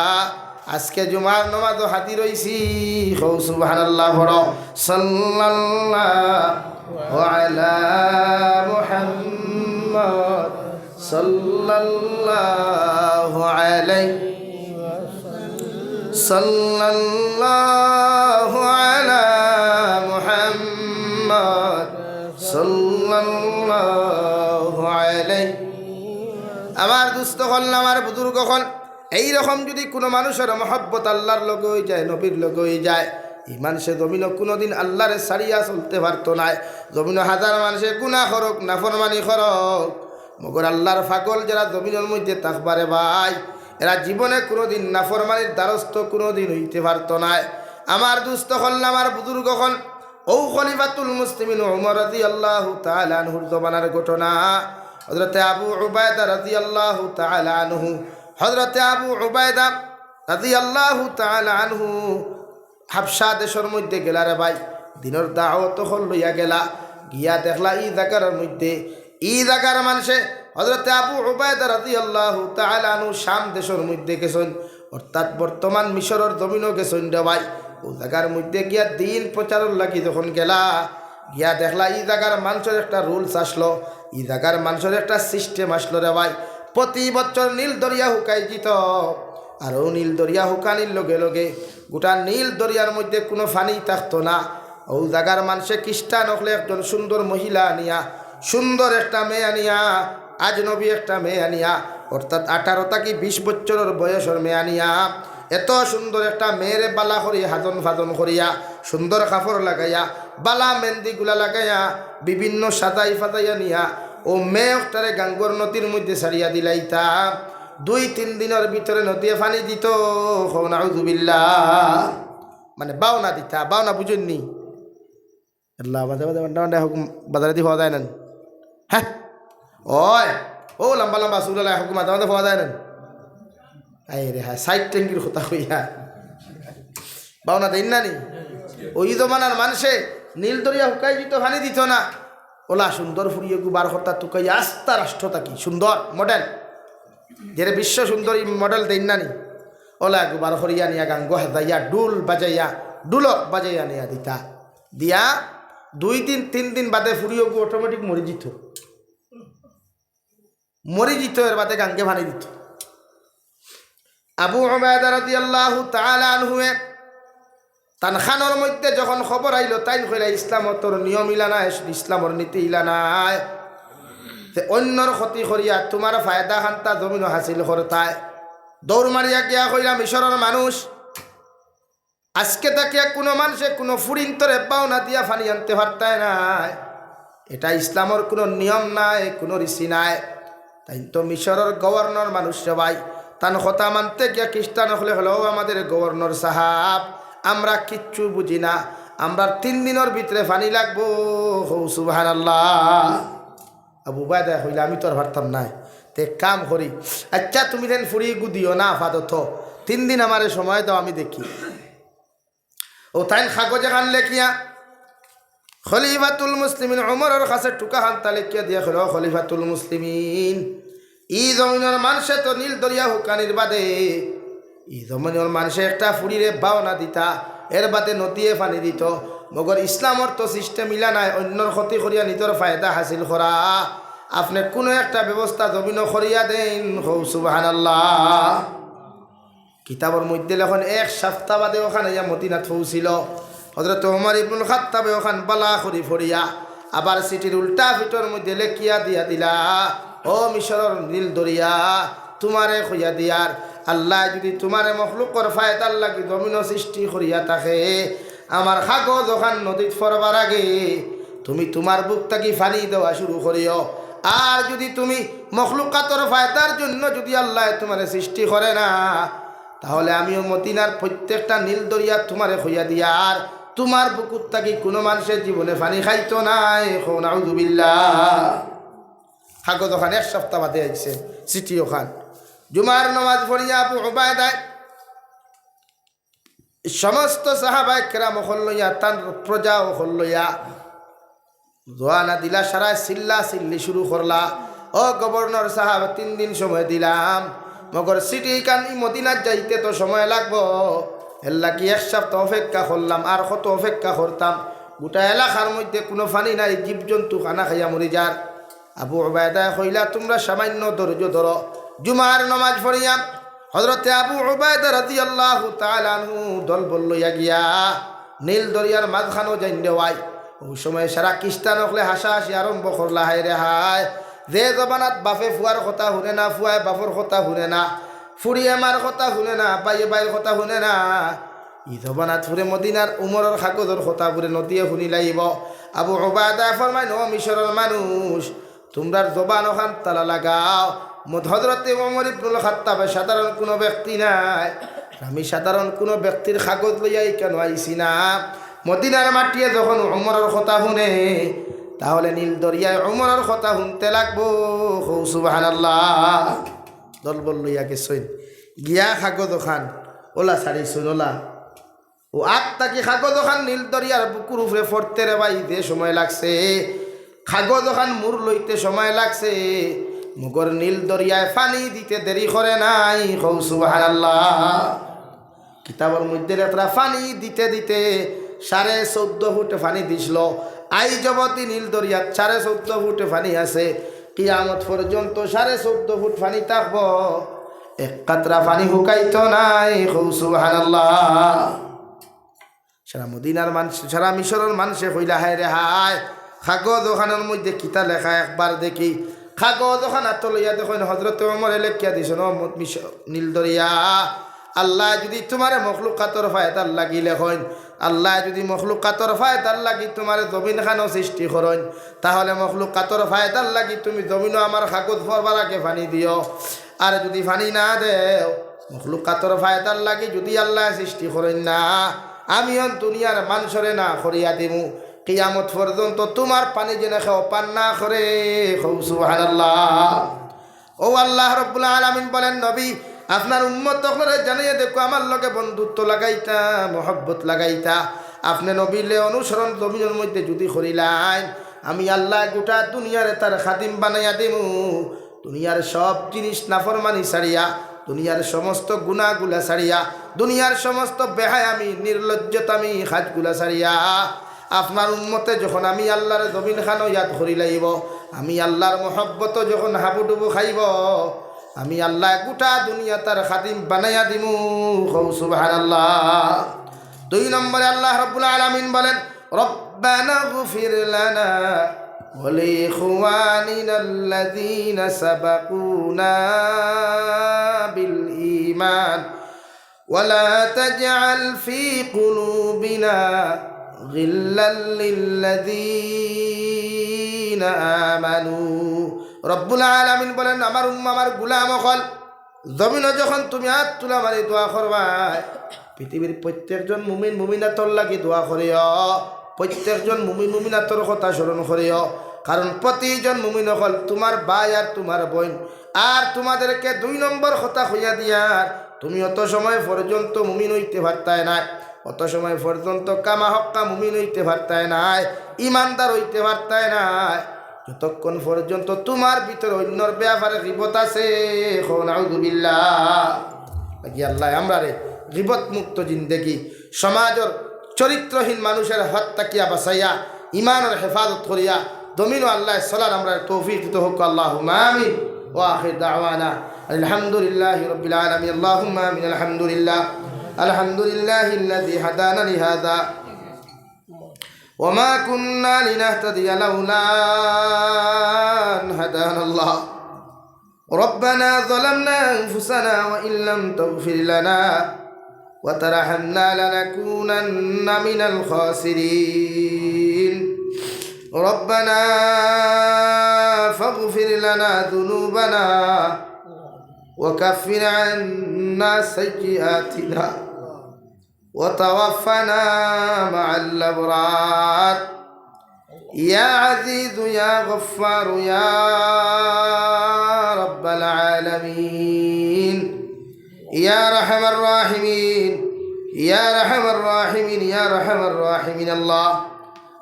A: আজকে জুমার নামাজ হাজির হইছি। হৌ সুবহানাল্লাহ পড়ো। সাল্লাল্লাহু আলা মুহাম্মদ সাল্লাল্লাহু আলাইহি সাল্লাল্লাহু আলা মুহাম্মদ সাল্লাল্লাহু আলাইহি। আমার দুস্থ হল, আমার বুজুর্গ হল, এইরকম যদি কোনো মানুষের মহব্বত আল্লাহর লগে হয়ে যায়, নবীর লগে হয়ে যায়, এই মানুষে জমিনও কোনোদিন আল্লাহরে সারিয়া চলতে পারতো না। জমিনও হাজার মানুষে গুনাহ করুক, নাফরমানি করুক, মগর আল্লাহর পাগল যারা জমিনের মধ্যে থাকবারে ভাই, এরা জীবনে কোনোদিন নাফরমানির দ্বারস্থ কোনোদিন হইতে পারতো না। আমার দুস্থ হল, আমার বুজুর্গ হল, ও খলিফাতুল মুসলিমিন উমর রাদিয়াল্লাহু তাআলা আনহুর জমানার ঘটনা। হযরতে আবু উবায়দা রাদিয়াল্লাহু তাআলা আনহু, হযরতে আবু উবায়দা রাদিয়াল্লাহু তাআলা আনহু হাবশা দেশের মধ্যে গেলা রে ভাই, দিনের দাওয়াত হল লইয়া গেলা, গিয়া দেখলা ই জায়গার মধ্যে, ই জায়গার মানুষে হযরতে আবু উবায়দা রাদিয়াল্লাহু তাআলা আনহু শাম দেশের মধ্যে গেছেন, অর্থাৎ বর্তমান মিশরের জমিনও গেছেন রে ভাই। ও জায়গার মধ্যে গিয়া দিন প্রচারের লাগি যখন গেলা, গিয়া দেখলা ই জায়গার মানুষের একটা রুলস আসলো, ই জায়গার মানুষের একটা সিস্টেম আসলো রে ভাই। প্রতি বছর নীল দরিয়া হুকাই যেত, আর ও নীল দরিয়া হুকানির লগে লগে গোটা নীল দরিয়ার মধ্যে কোনো ফানি থাকতো না। ও জায়গার মানুষে খ্রিস্টান হলে একজন সুন্দর মহিলা আনিয়া, সুন্দর একটা মেয়ে আনিয়া, আজনবী একটা মেয়ে আনিয়া, অর্থাৎ 18 থেকে 20 বছরের বয়সের মেয়ে আনিয়া, এত সুন্দর একটা মেয়েরে বালা করিয়া হাজন ফাজন করিয়া, সুন্দর কাপড় লাগাইয়া, বালা মেহেন্দিগুলা লাগাইয়া, বিভিন্ন সাজাই ফাজাইয়া নিয়া ও মেয়েটারে গাঙ্গর নদীর মধ্যে ছাড়িয়া দিলাইতা। 2-3 দিনের ভিতরে নদী পানি দিত। নাউযুবিল্লাহ, মানে বাওনা দিতা, বাওনা বুঝেননি? আল্লাহ বাজারে দিয়ে হওয়া যায় না। হ্যাঁ ওই ও লম্বা লম্বা চুল হুকুম মাঝে হওয়া যায় না। এই রে হ্যাঁ, সাইড ট্যাঙ্কির কথা কইয়া বাওনা দেন না নি? ওই জমানার মানুষে নীল দরিয়া হুকাই দিত, পানি দিত না। ওলা সুন্দর ফুরিয়ে গুবার হতা তুকাই আস্তা রাষ্ট্রতা কি সুন্দর মডেল, যে বিশ্ব সুন্দরী মডেল দেন না নি? ওলা গুবার হরিয়া নিয়া গাঙ্গ হেদাইয়া ডুল বাজাইয়া, ডুলক বাজাইয়া নিয়া দিতা, দিয়া 2-3 দিন বাদে ফুরিয়ে গু অটোমেটিক মরি যেত, এর বাদে গাঙ্গে ভানি দিত। আবু উবায়দা রাদিয়াল্লাহু তাআলা আনহু তানখানোর মধ্যে যখন খবর আইল, তাই কইলা ইসলামত নিয়ম ইলা নাই, ইসলামর নীতি ইলা নাই, অন্যর ক্ষতি করিয়া তোমার ফায়দা খান্তা জমিন হাসিল করতায়। দৌড় মারিয়া গিয়া কইলা মিশরের মানুষ, আজকে তাকে কোনো মানুষে কোনো ফুরিন্তরে পাওনা দিয়া ফানি আনতে পারতায় নাই, এটা ইসলামর কোনো নিয়ম নাই, কোনো রীতি নাই। তাই তো মিশরের গভর্নর মানুষ সবাই তান কথা মানতে গিয়া খ্রিস্টান হলে হলেও আমাদের গভর্নর সাহাব, আমরা কিচ্ছু বুঝি না, আমরা 3 দিনের ভিতরে পানি লাগবো। সুবহানাল্লাহ। আবু উবায়দা হইলে আমি তোর ভাবতাম নাই, তে কাম করি, আচ্ছা তুমি দেন ফুরি গুদিও না আপাতত 3 দিন আমার সময় দাও, আমি দেখি। ও তাই কাগজে খান লেখিয়া খলিফাতুল মুসলিমিন উমরের কাছে টুকা হান্তা লেখিয়া দিয়া হলো, খলিফাতুল মুসলিমিন ই জমিনের মানুষে তো নীল দরিয়া হুকানির বাদে ই জমিনের মানুষে একটা ফুরিরে বাওনা দিতা, এর বাদে নদীয়ে পানি দিত, মগর ইসলামর তো সিস্টেম মিলা নাই, অন্যর ক্ষতি করিয়া নিজের ফায়দা হাসিল করা। আপনি কোনো একটা ব্যবস্থা জমিন করিয়া দেন। সুবহানাল্লাহ। কিতাবর মধ্যে লেখন 1 সপ্তাহ বাদে ওখানে মদিনাত পৌঁছিল। হযরত ওমর ইবনুল খাত্তাব ওখান বালা করি ফরিয়া আবার সিটির উল্টা ভিতর মধ্যে লেখিয়া দিয়া দিলা, ও মিশরের নীল দরিয়া, তোমারে কইয়া দিয়ার আল্লাহ যদি তোমারে মখলুকর ফায়দার লাগি জমিন সৃষ্টি করিয়া থাকে, আমার কাগজ ওখান নদীত ফরবার আগে তুমি তোমার বুক থাকি ফানি দেওয়া শুরু করিও। আর যদি তুমি মখলুকাতর ফায়দার জন্য যদি আল্লাহ তোমারে সৃষ্টি করে না, তাহলে আমিও মদিনার প্রত্যেকটা নীল দরিয়া তোমারে হইয়া দিয়ার তোমার পুকুর থাকি কোনো মানুষের জীবনে পানি খাইতো নাই। নাউযুবিল্লাহ। হাগত খান এক সপ্তাহ বাদে আইছে সিটিও খান জুমার নামাজ পড়িয়া আবু উবায়দায় সমস্ত সাহাবায়ে কেরাম লইয়া তার প্রজা লইয়া জোয়ানা দিলা সারা চিল্লা চিল্লি শুরু করলা। ও গভর্নর সাহাব 3 দিন সময় দিলাম, মগর সিটি কান মদিনার যাইতে তো সময় লাগবো, এল্লা কি এক সপ্তাহ অপেক্ষা করলাম, আর কত অপেক্ষা করতাম। গোটা এলাকার মধ্যে কোনো পানি নাই, জীবজন্তু খানা খাইয়া মরি যার। আবু উবায়দা কইলা তোমরা সামান্য ধৈর্য ধরো। জুমার নামাজ পড়িয়া হযরতে আবু উবায়দা রাদিয়াল্লাহু তাআলা আনহু দল বললইয়া গিয়া নীল দরিয়ার মাঝখানো যাইন দেওয়াই। ওই সময় সারা খ্রিস্টান হলে হাসাহাসি আরম্ভ করলা, হায় রে হায়, যে জবানাত বাপে ফুয়ার কথা শুনে না, ফুয়ায় বাপর কথা শুনে না, ফুরিয়ে মার কথা শুনে না, বাইয়ে বাইয়ের কথা শুনে না, ই জবানাত ফুরে মদিনার উমরের কাগজের কথা ফুরে নদীয়ে শুনি লাইব। আবু উবায়দা ফরমায়, ও মিশরের মানুষ, তোমরার জবান ওখান তালা লাগাও। হযরতে ওমর ইবনুল খাত্তাব সাধারণ কোনো ব্যক্তি নাই, আমি সাধারণ কোনো ব্যক্তির কাগজ লইয়াই কেন আইছি না। মদিনার মাটিয়ে যখন উমরের কথা শুনে, তাহলে নীল দরিয়ায় উমরের কথা শুনতে লাগবো। সুবহানাল্লাহ। দল বল লইয়া গেছইন গিয়া কাগজ ওখান ওলা ছাড়িছইন ওলা ও আগ তাকি কাগজ ওখান নীল দরিয়ার বুকুর উপরে ফরতে রে ভাই দে সময় লাগছে, কাগজ ওখান মুর লইতে সময় লাগছে, মুগর নীল দরিয়ায় পানি দিতে দেরি করে নাই। সুবহানাল্লাহ। কিতাবের মধ্যে একটা পানি দিতে দিতে 14.5 ফুট পানি দিছিল। আই জবতি নীল দরিয়াত 14.5 ফুট পানি আছে, কিয়ামত পর্যন্ত 14.5 ফুট পানি থাকবো, এক কাতরা পানি হুকাইতো নাই। সুবহানাল্লাহ। সারা মদিনার মানুষ, সারা মিশরের মানুষে কইলা, হায় রে হায়, কাগজ ওখানের মধ্যে কিতা লেখা একবার দেখি। কাগজ ওখান হাত লইয়া দেখেন হযরত ওমরে লেখিয়া দিছেন, নীল দরিয়া, আল্লাহ যদি তোমারে মখলুকাতর ফায়দার লাগি লেখেন, আল্লাহ যদি মখলুকাতর ফায়দার লাগি তোমার জমিন খানো সৃষ্টি করেন, তাহলে মখলুকাতর ফায়দার লাগি তুমি জমিনও আমার কাগজ ফরবার আগে পানি দিও। আর যদি পানি না দেও, মখলুকাতর ফায়দার লাগি যদি আল্লাহ সৃষ্টি করেন না, আমিও দুনিয়ার মানুষরে না করিয়া দিমু, কিয়ামত পর্যন্ত তোমার পানি জেনে খাও পান না করে। সুবহানাল্লাহ। ও আল্লাহ রাব্বুল আলামিন বলেন, নবী আপনার উম্মত তখনরে জানিয়ে দেখো, আমার লগে বন্ধুত্ব লাগাইতা, মহব্বত লাগাইতা, আপনি নবীলে অনুসরণ জমিনের মধ্যে যদি করিলেন, আমি আল্লাহ গোটা দুনিয়ারে তার খাদিম বানাইয়া দিমু। দুনিয়ার সব জিনিস নাফরমানি ছাড়িয়া, দুনিয়ার সমস্ত গুনাহগুলা ছাড়িয়া, দুনিয়ার সমস্ত বেহায়ামি নির্লজ্জতামি কাজগুলা ছাড়িয়া, আপনার উম্মতে যখন আমি আল্লাহর জমিন খানো ইয়াদ করি লাইব, আমি আল্লাহর মহব্বত যখন হাবুডুবু খাইব, আমি আল্লাহ গোটা দুনিয়া তার খাদিম বানাইয়া দিমু। সুবহানাল্লাহ। 2 নম্বরে আল্লাহ রাব্বুল আলামিন বলেন, রব্বানা গফির লানা ওয়া লিইখওয়ানিনা আল্লাযীনা সাবাকুনা বিল ঈমান ওয়া লা তাজআল ফী কুলুবিনা গিল্লাল লিল্লাযীনা আমানু। রব্বুল আলামিন বলেন, আমার উম্মাহ, আমার গুলাম হল, জমিনে যখন তুমি হাত তুলা মারি দোয়া করবাই, পৃথিবীর প্রত্যেকজন মুমিন মুমিনাতর লাগি দোয়া করিও, প্রত্যেকজন মুমিন মুমিনাতর কথা স্মরণ করিও, কারণ প্রতিজন মুমিন হল তোমার ভাই আর তোমার বোন। আর তোমাদেরকে 2 নম্বর কথা হইয়া দিয়ার, তুমি অত সময় পর্যন্ত মুমিন হইতে পারতাই না, অত সময় পর্যন্ত কামা হক্কা মুমিন হইতে পারতাই নাই, ইমানদার হইতে পারতাই নাই, যতক্ষণ পর্যন্ত তোমার ভিতরে অন্যর ব্যাপারে গীবত আছে। নাউযুবিল্লাহ। আল্লাহ আমরা রে গীবত মুক্ত জিন্দেগি, সমাজের চরিত্রহীন মানুষের হাত তাকিয়া বাঁচাইয়া, ইমানের হেফাজত করিয়া দমিনও আল্লাহ সালার আমরা তৌফিক দিতে হোক। আল্লাহুম্মা আমিন। ওয়া আখির দাওয়ানা আলহামদুলিল্লাহি রাব্বিল আলামিন। আল্লাহুম্মা আমিন। আলহামদুলিল্লাহ, আলহামদুলিল্লাহিল্লাযী হাদানা লিহাযা وما كنا لنهتدي لولا أن هدانا الله ربنا ظلمنا أنفسنا وإن لم تغفر لنا وترحمنا لنكونن من الخاسرين ربنا فاغفر لنا ذنوبنا وكفر عنا سيئاتنا وتوفنا مع الأبرار يا عزيز يا غفار يا رب العالمين يا رحم الراحمين يا رحم الراحمين يا رحم الراحمين الله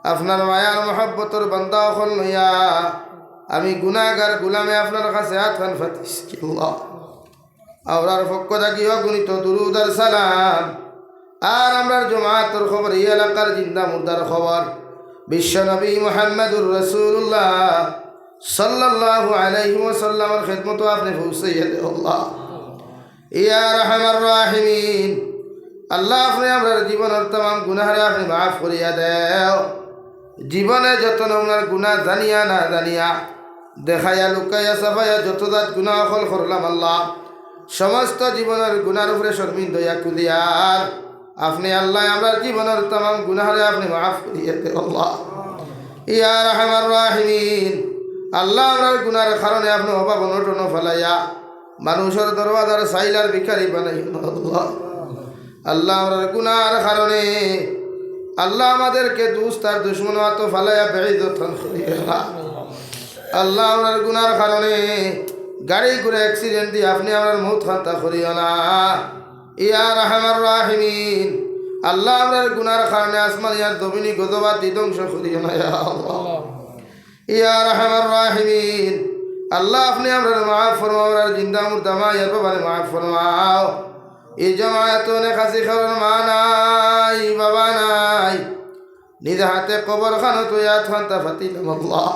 A: আপনার মায়ার মহব্বতের বান্দা হল ইয়া আমি গুনাহগার গোলামে আপনার কাছে হাত খান ফাতিছি আল্লাহ আওরার পক্ষ থেকে অগণিত দুরূদ আর সালাম আর আমরার জমাতের খবর এই এলাকার জিন্দা মুর্দার খবর বিশ্ব নবী মুহাম্মদুর রাসূলুল্লাহ সাল্লাল্লাহু আলাইহি ওয়াসাল্লামের খিদমত আপনি পৌঁছাইয়া দেন আল্লাহ ইয়া রাহমার রাহিমিন আল্লাহ আপনি আমরার জীবনের तमाम গুনাহরে আপনি maaf করিয়া দেও জীবনে যত নমুনার গুনাহ জানিয়া না জানিয়া দেখায়া লুকাইয়া সাফাইয়া যত জাত গুনাহ হল করলাম আল্লাহ সমস্ত জীবনের গুনার উপরে শর্মিন্দা হইয়া কুলিয়ার আপনি আল্লাহ আমরার জীবনের तमाम গুনাহরে আপনি maaf করিয়া দেও আল্লাহ ইয়া রাহমার রাহিমিন আল্লাহ আমরার গুনার কারণে আপনি অভাব অনটন ফেলাইয়া মানুষের দরওয়াজার সাইলার ভিখারি বানাইয়া আল্লাহ আল্লাহ আমরার গুনার কারণে আল্লাহ আমাদেরকে দুস্ত আর দুশ্মন তো ফালাইয়া বেঈদতন করিয়া আল্লাহ আমরার গুনার কারণে গাড়ি ঘুরে অ্যাক্সিডেন্ট দিয়ে আপনি আমরার মৌত খান্তা করিও না ইয়া রাহমার রাহিমিন আল্লাহ আমরার গুনার কারণে আসমান ইয়ার জমিনি গজবাতি ধ্বংস করিও না ইয়া আল্লাহ ইয়া রাহমার রাহিমিন আল্লাহ আপনি আমরার মাফ ফরমাও আমরার জিন্দা মুর্দা মায়ের বাবারে মাফ ফরমাও এই জমায়েত অনেক হাসি খাওয়ার মা নাই বাবা নাই নিজ হাতে কবর খানো তো ইয়াত খান্তা ফাতিলাম আল্লাহ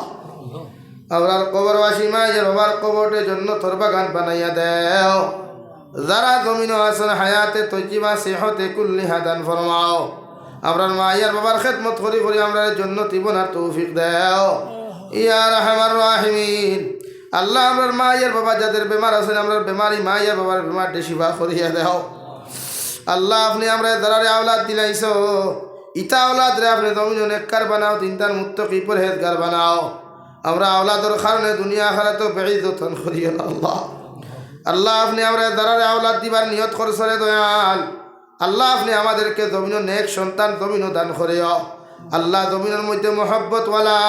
A: আমরার কবরবাসী মায়ের বাবার কবরের জন্য তোর বাগান বানাইয়া দেও যারা জমিন আসন হায়াতে তৈজিবা সেহতে কুল্লি হাদান ফরমাও আমরার মায়ের বাবার খেদমত করি করি আমরার জন্য তিবনার তৌফিক দেও ইয়া রাহমার রাহিমিন আল্লাহ আমরার মায়ের বাবা যাদের বেমার আছেন আমরার বেমারি মায়ের বাবার বেমারটি শিফা করিয়া দেও আল্লাহ আপনি আমরা যারারে আওলাদ দিলাইছো ইতা আওলাদ রে আপনি জমিন নেককার বানাও তিনটার মুত্তাকি পরহেজগার বানাও আমরা আওলাদের কারণে দুনিয়া আখিরাতে বেঈদতন করিও না আল্লাহ আল্লাহ আপনি আমরা যারারে আওলাদ দিবার নিয়ত করছরে দয়াল আল্লাহ আপনি আমাদেরকে জমিন নেক সন্তান জমিন দান করিও আল্লাহ জমিনের মধ্যে মহব্বত ওয়ালা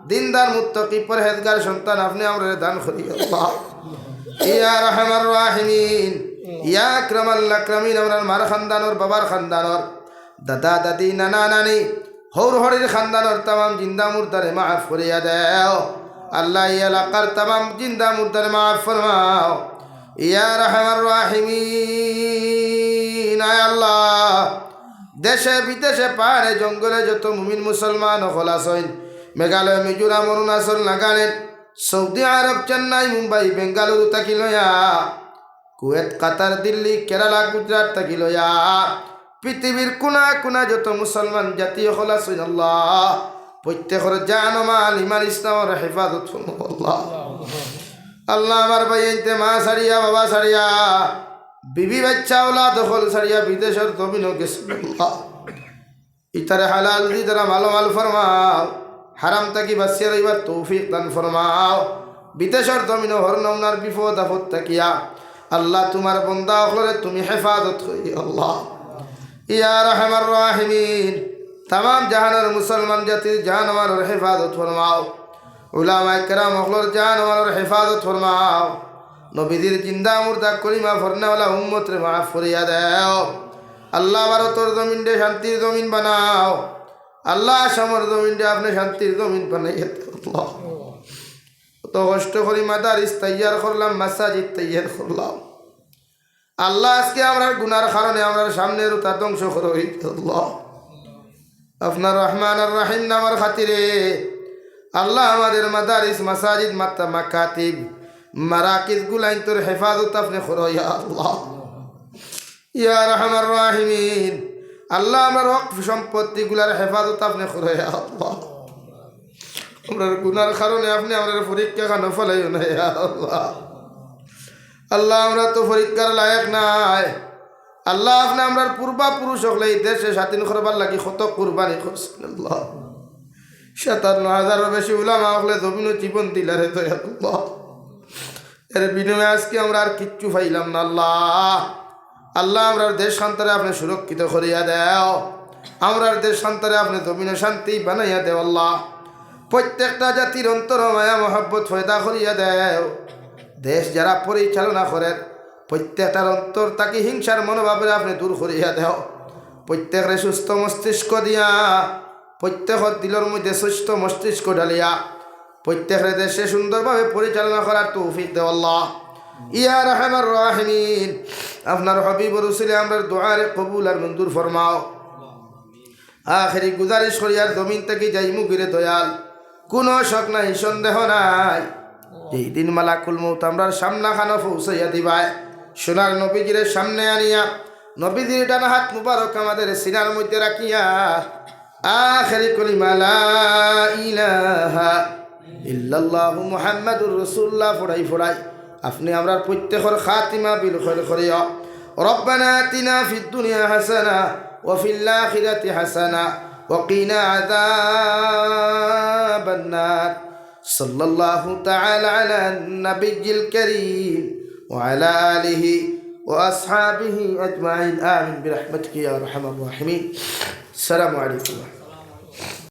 A: দিনদার মুত্তাকি পরহেজগার সন্তান আপনি আমরা দান করিও আল্লাহ ইয়া রাহমার রাহিমিন ইয়া আকরামাল আকরামিন আমরার মার খানদানর বাবার খানদানর দাদা দাদি নানা নানি হৌর হরির খানদানর तमाम জিন্দা মুর্দারে মাফ করিয়া দেও আল্লাহ এই এলাকার तमाम জিন্দা মুর্দারে মাফ ফরমাও ইয়া রাহমার রাহিমিন আয় আল্লাহ দেশে বিদেশে পাহাড়ে জঙ্গলে যত মুমিন মুসলমান হল আছেন মেঘালয় মিজোরাম অরুণাচল নাগাল্যান্ড সৌদি আরব চেন্নাই মুম্বাই বেঙ্গালুরু থাকি লয়া কুয়েত কাতার দিল্লি কেরালা গুজরাট থাকি লয়া পৃথিবীর কোনা কোনা যত মুসলমান জাতীয় হল আছেন আল্লাহ প্রত্যেকের জান মাল ইমান ইসলামের হেফাজত আল্লাহ আল্লাহ আমার ভাইতে মা সারিয়া বাবা সারিয়া বিবি বাচ্চা ওলাদ হল সারিয়া বিদেশের জমিনও গেছে আল্লাহ ইতারে হালাল দি তারা ভালো মাল ফরমাও হারাম তাকি বাঁচিয়ে রইবার তৌফিক দান ফরমাও বিদেশের জমিনও হর নমনার বিপদ আপদ তাকিয়া আল্লাহ তোমার বন্দা হলরে তুমি হেফাজত করি আল্লাহ ইয়া রাহমার রাহিমিন तमाम জাহানের মুসলমান জাতির জানওয়ারের হেফাজত ফরমাও উলামায়ে কেরাম হলর জানওয়ারের হেফাজত ফরমাও নবীদের জিন্দা মুর্দা কলিমা ফরনাওয়ালা উম্মত রে মাফ করিয়া দেও আল্লাহ ভারতের জমিন দে শান্তির জমিন বানাও আল্লাহ আসামের জমিন দে আপনি শান্তির জমিন বানাইয়া দেও আল্লাহ তো কষ্ট করি মাদারিস তৈয়ার করলাম মাসাজিদ তৈয়ার করলাম আল্লাহ আজকে আমরা গুনার কারণে আমরা সামনের উতা ধ্বংস করে আল্লাহ আপনার রহমান আর রাহিম নামের খাতিরে আল্লাহ আমাদের মাদারিস মাসাজিদ মাত্তা মাকাতিব মারাকিজ গুলাইন তোর হেফাজত আপনি করো ইয়া আল্লাহ ইয়া রহমান রাহিমিন আল্লাহ আমার ওয়াকফ সম্পত্তি গুলার হেফাজত আপনি করো ইয়া আল্লাহ আমরা গুনার কারণে আপনি আমাদের পরীক্ষা খানো ফলাইও না ইয়া আল্লাহ আল্লাহ আমরা তো পরীক্ষার লায়ক নাই আল্লাহ আপনি আমরা পূর্বাপুরুষ হলে এই দেশে স্বাধীন করবার লাগি কত কুরবানি করছেন আল্লাহ 57,000 বেশি উলামা হলে জমিন জীবন দিলারে তো আল্লাহ এর বিনিময়ে আজকে আমরা আর কিচ্ছু পাইলাম না আল্লাহ আল্লাহ আমরার দেশ সন্তানে আপনি সুরক্ষিত করিয়া দেও, আমরার দেশ সন্তানে আপনি জমিনে শান্তি বানাইয়া দেও আল্লাহ। প্রত্যেকটা জাতির অন্তর মায়া মহব্বত ফয়দা করিয়া দেও। দেশ যারা পরিচালনা করেন প্রত্যেকটার অন্তর তাকে হিংসার মনোভাবে আপনি দূর করিয়া দেও। প্রত্যেকের সুস্থ মস্তিষ্ক দিয়া, প্রত্যেকের দিলের মধ্যে সুস্থ মস্তিষ্ক ঢালিয়া প্রত্যেকের দেশে সুন্দরভাবে পরিচালনা করার তৌফিক দেও আল্লাহ। ইয়া রাহমার রাহিমিন, আপনার হবিবর রসুলে আমরা দোয়ারে কবুল আর মঞ্জুর ফরমাও। আখেরি গুজারিশ করিয়ার জমিন থেকে যাইমু গিরে দয়াল, কোনো শক নাই সন্দেহ নাই, যেই দিন মালাকুল মউত আমরার সামনা খানো পৌঁছাইয়া দিবায়, সোনার নবীজির সামনে আনিয়া নবীজির ডানা হাত মুবারক আমাদের সিনার মধ্যে রাখিয়া আখেরি কলিমা লা ইলাহা ইল্লাল্লাহু মুহাম্মাদুর রাসূলুল্লাহ ফড়াই ফড়াই আপনি আমরার প্রত্যেকের খাতিমা বিল খৈর করিয়া। রব্বানা আতিনা ফিদ দুনিয়া হাসানা ওয়া ফিল আখিরাতি হাসানা ওয়া কিনা আযাবান নার। সাল্লাল্লাহু তাআলা আলা নাবিয়্যিল কারীম ওয়া আলা আলিহি ওয়া আসহাবিহি আজমাইন। আমিন বিরহমাতিকা ইয়া আরহামার রাহিমিন। আসসালামু আলাইকুম।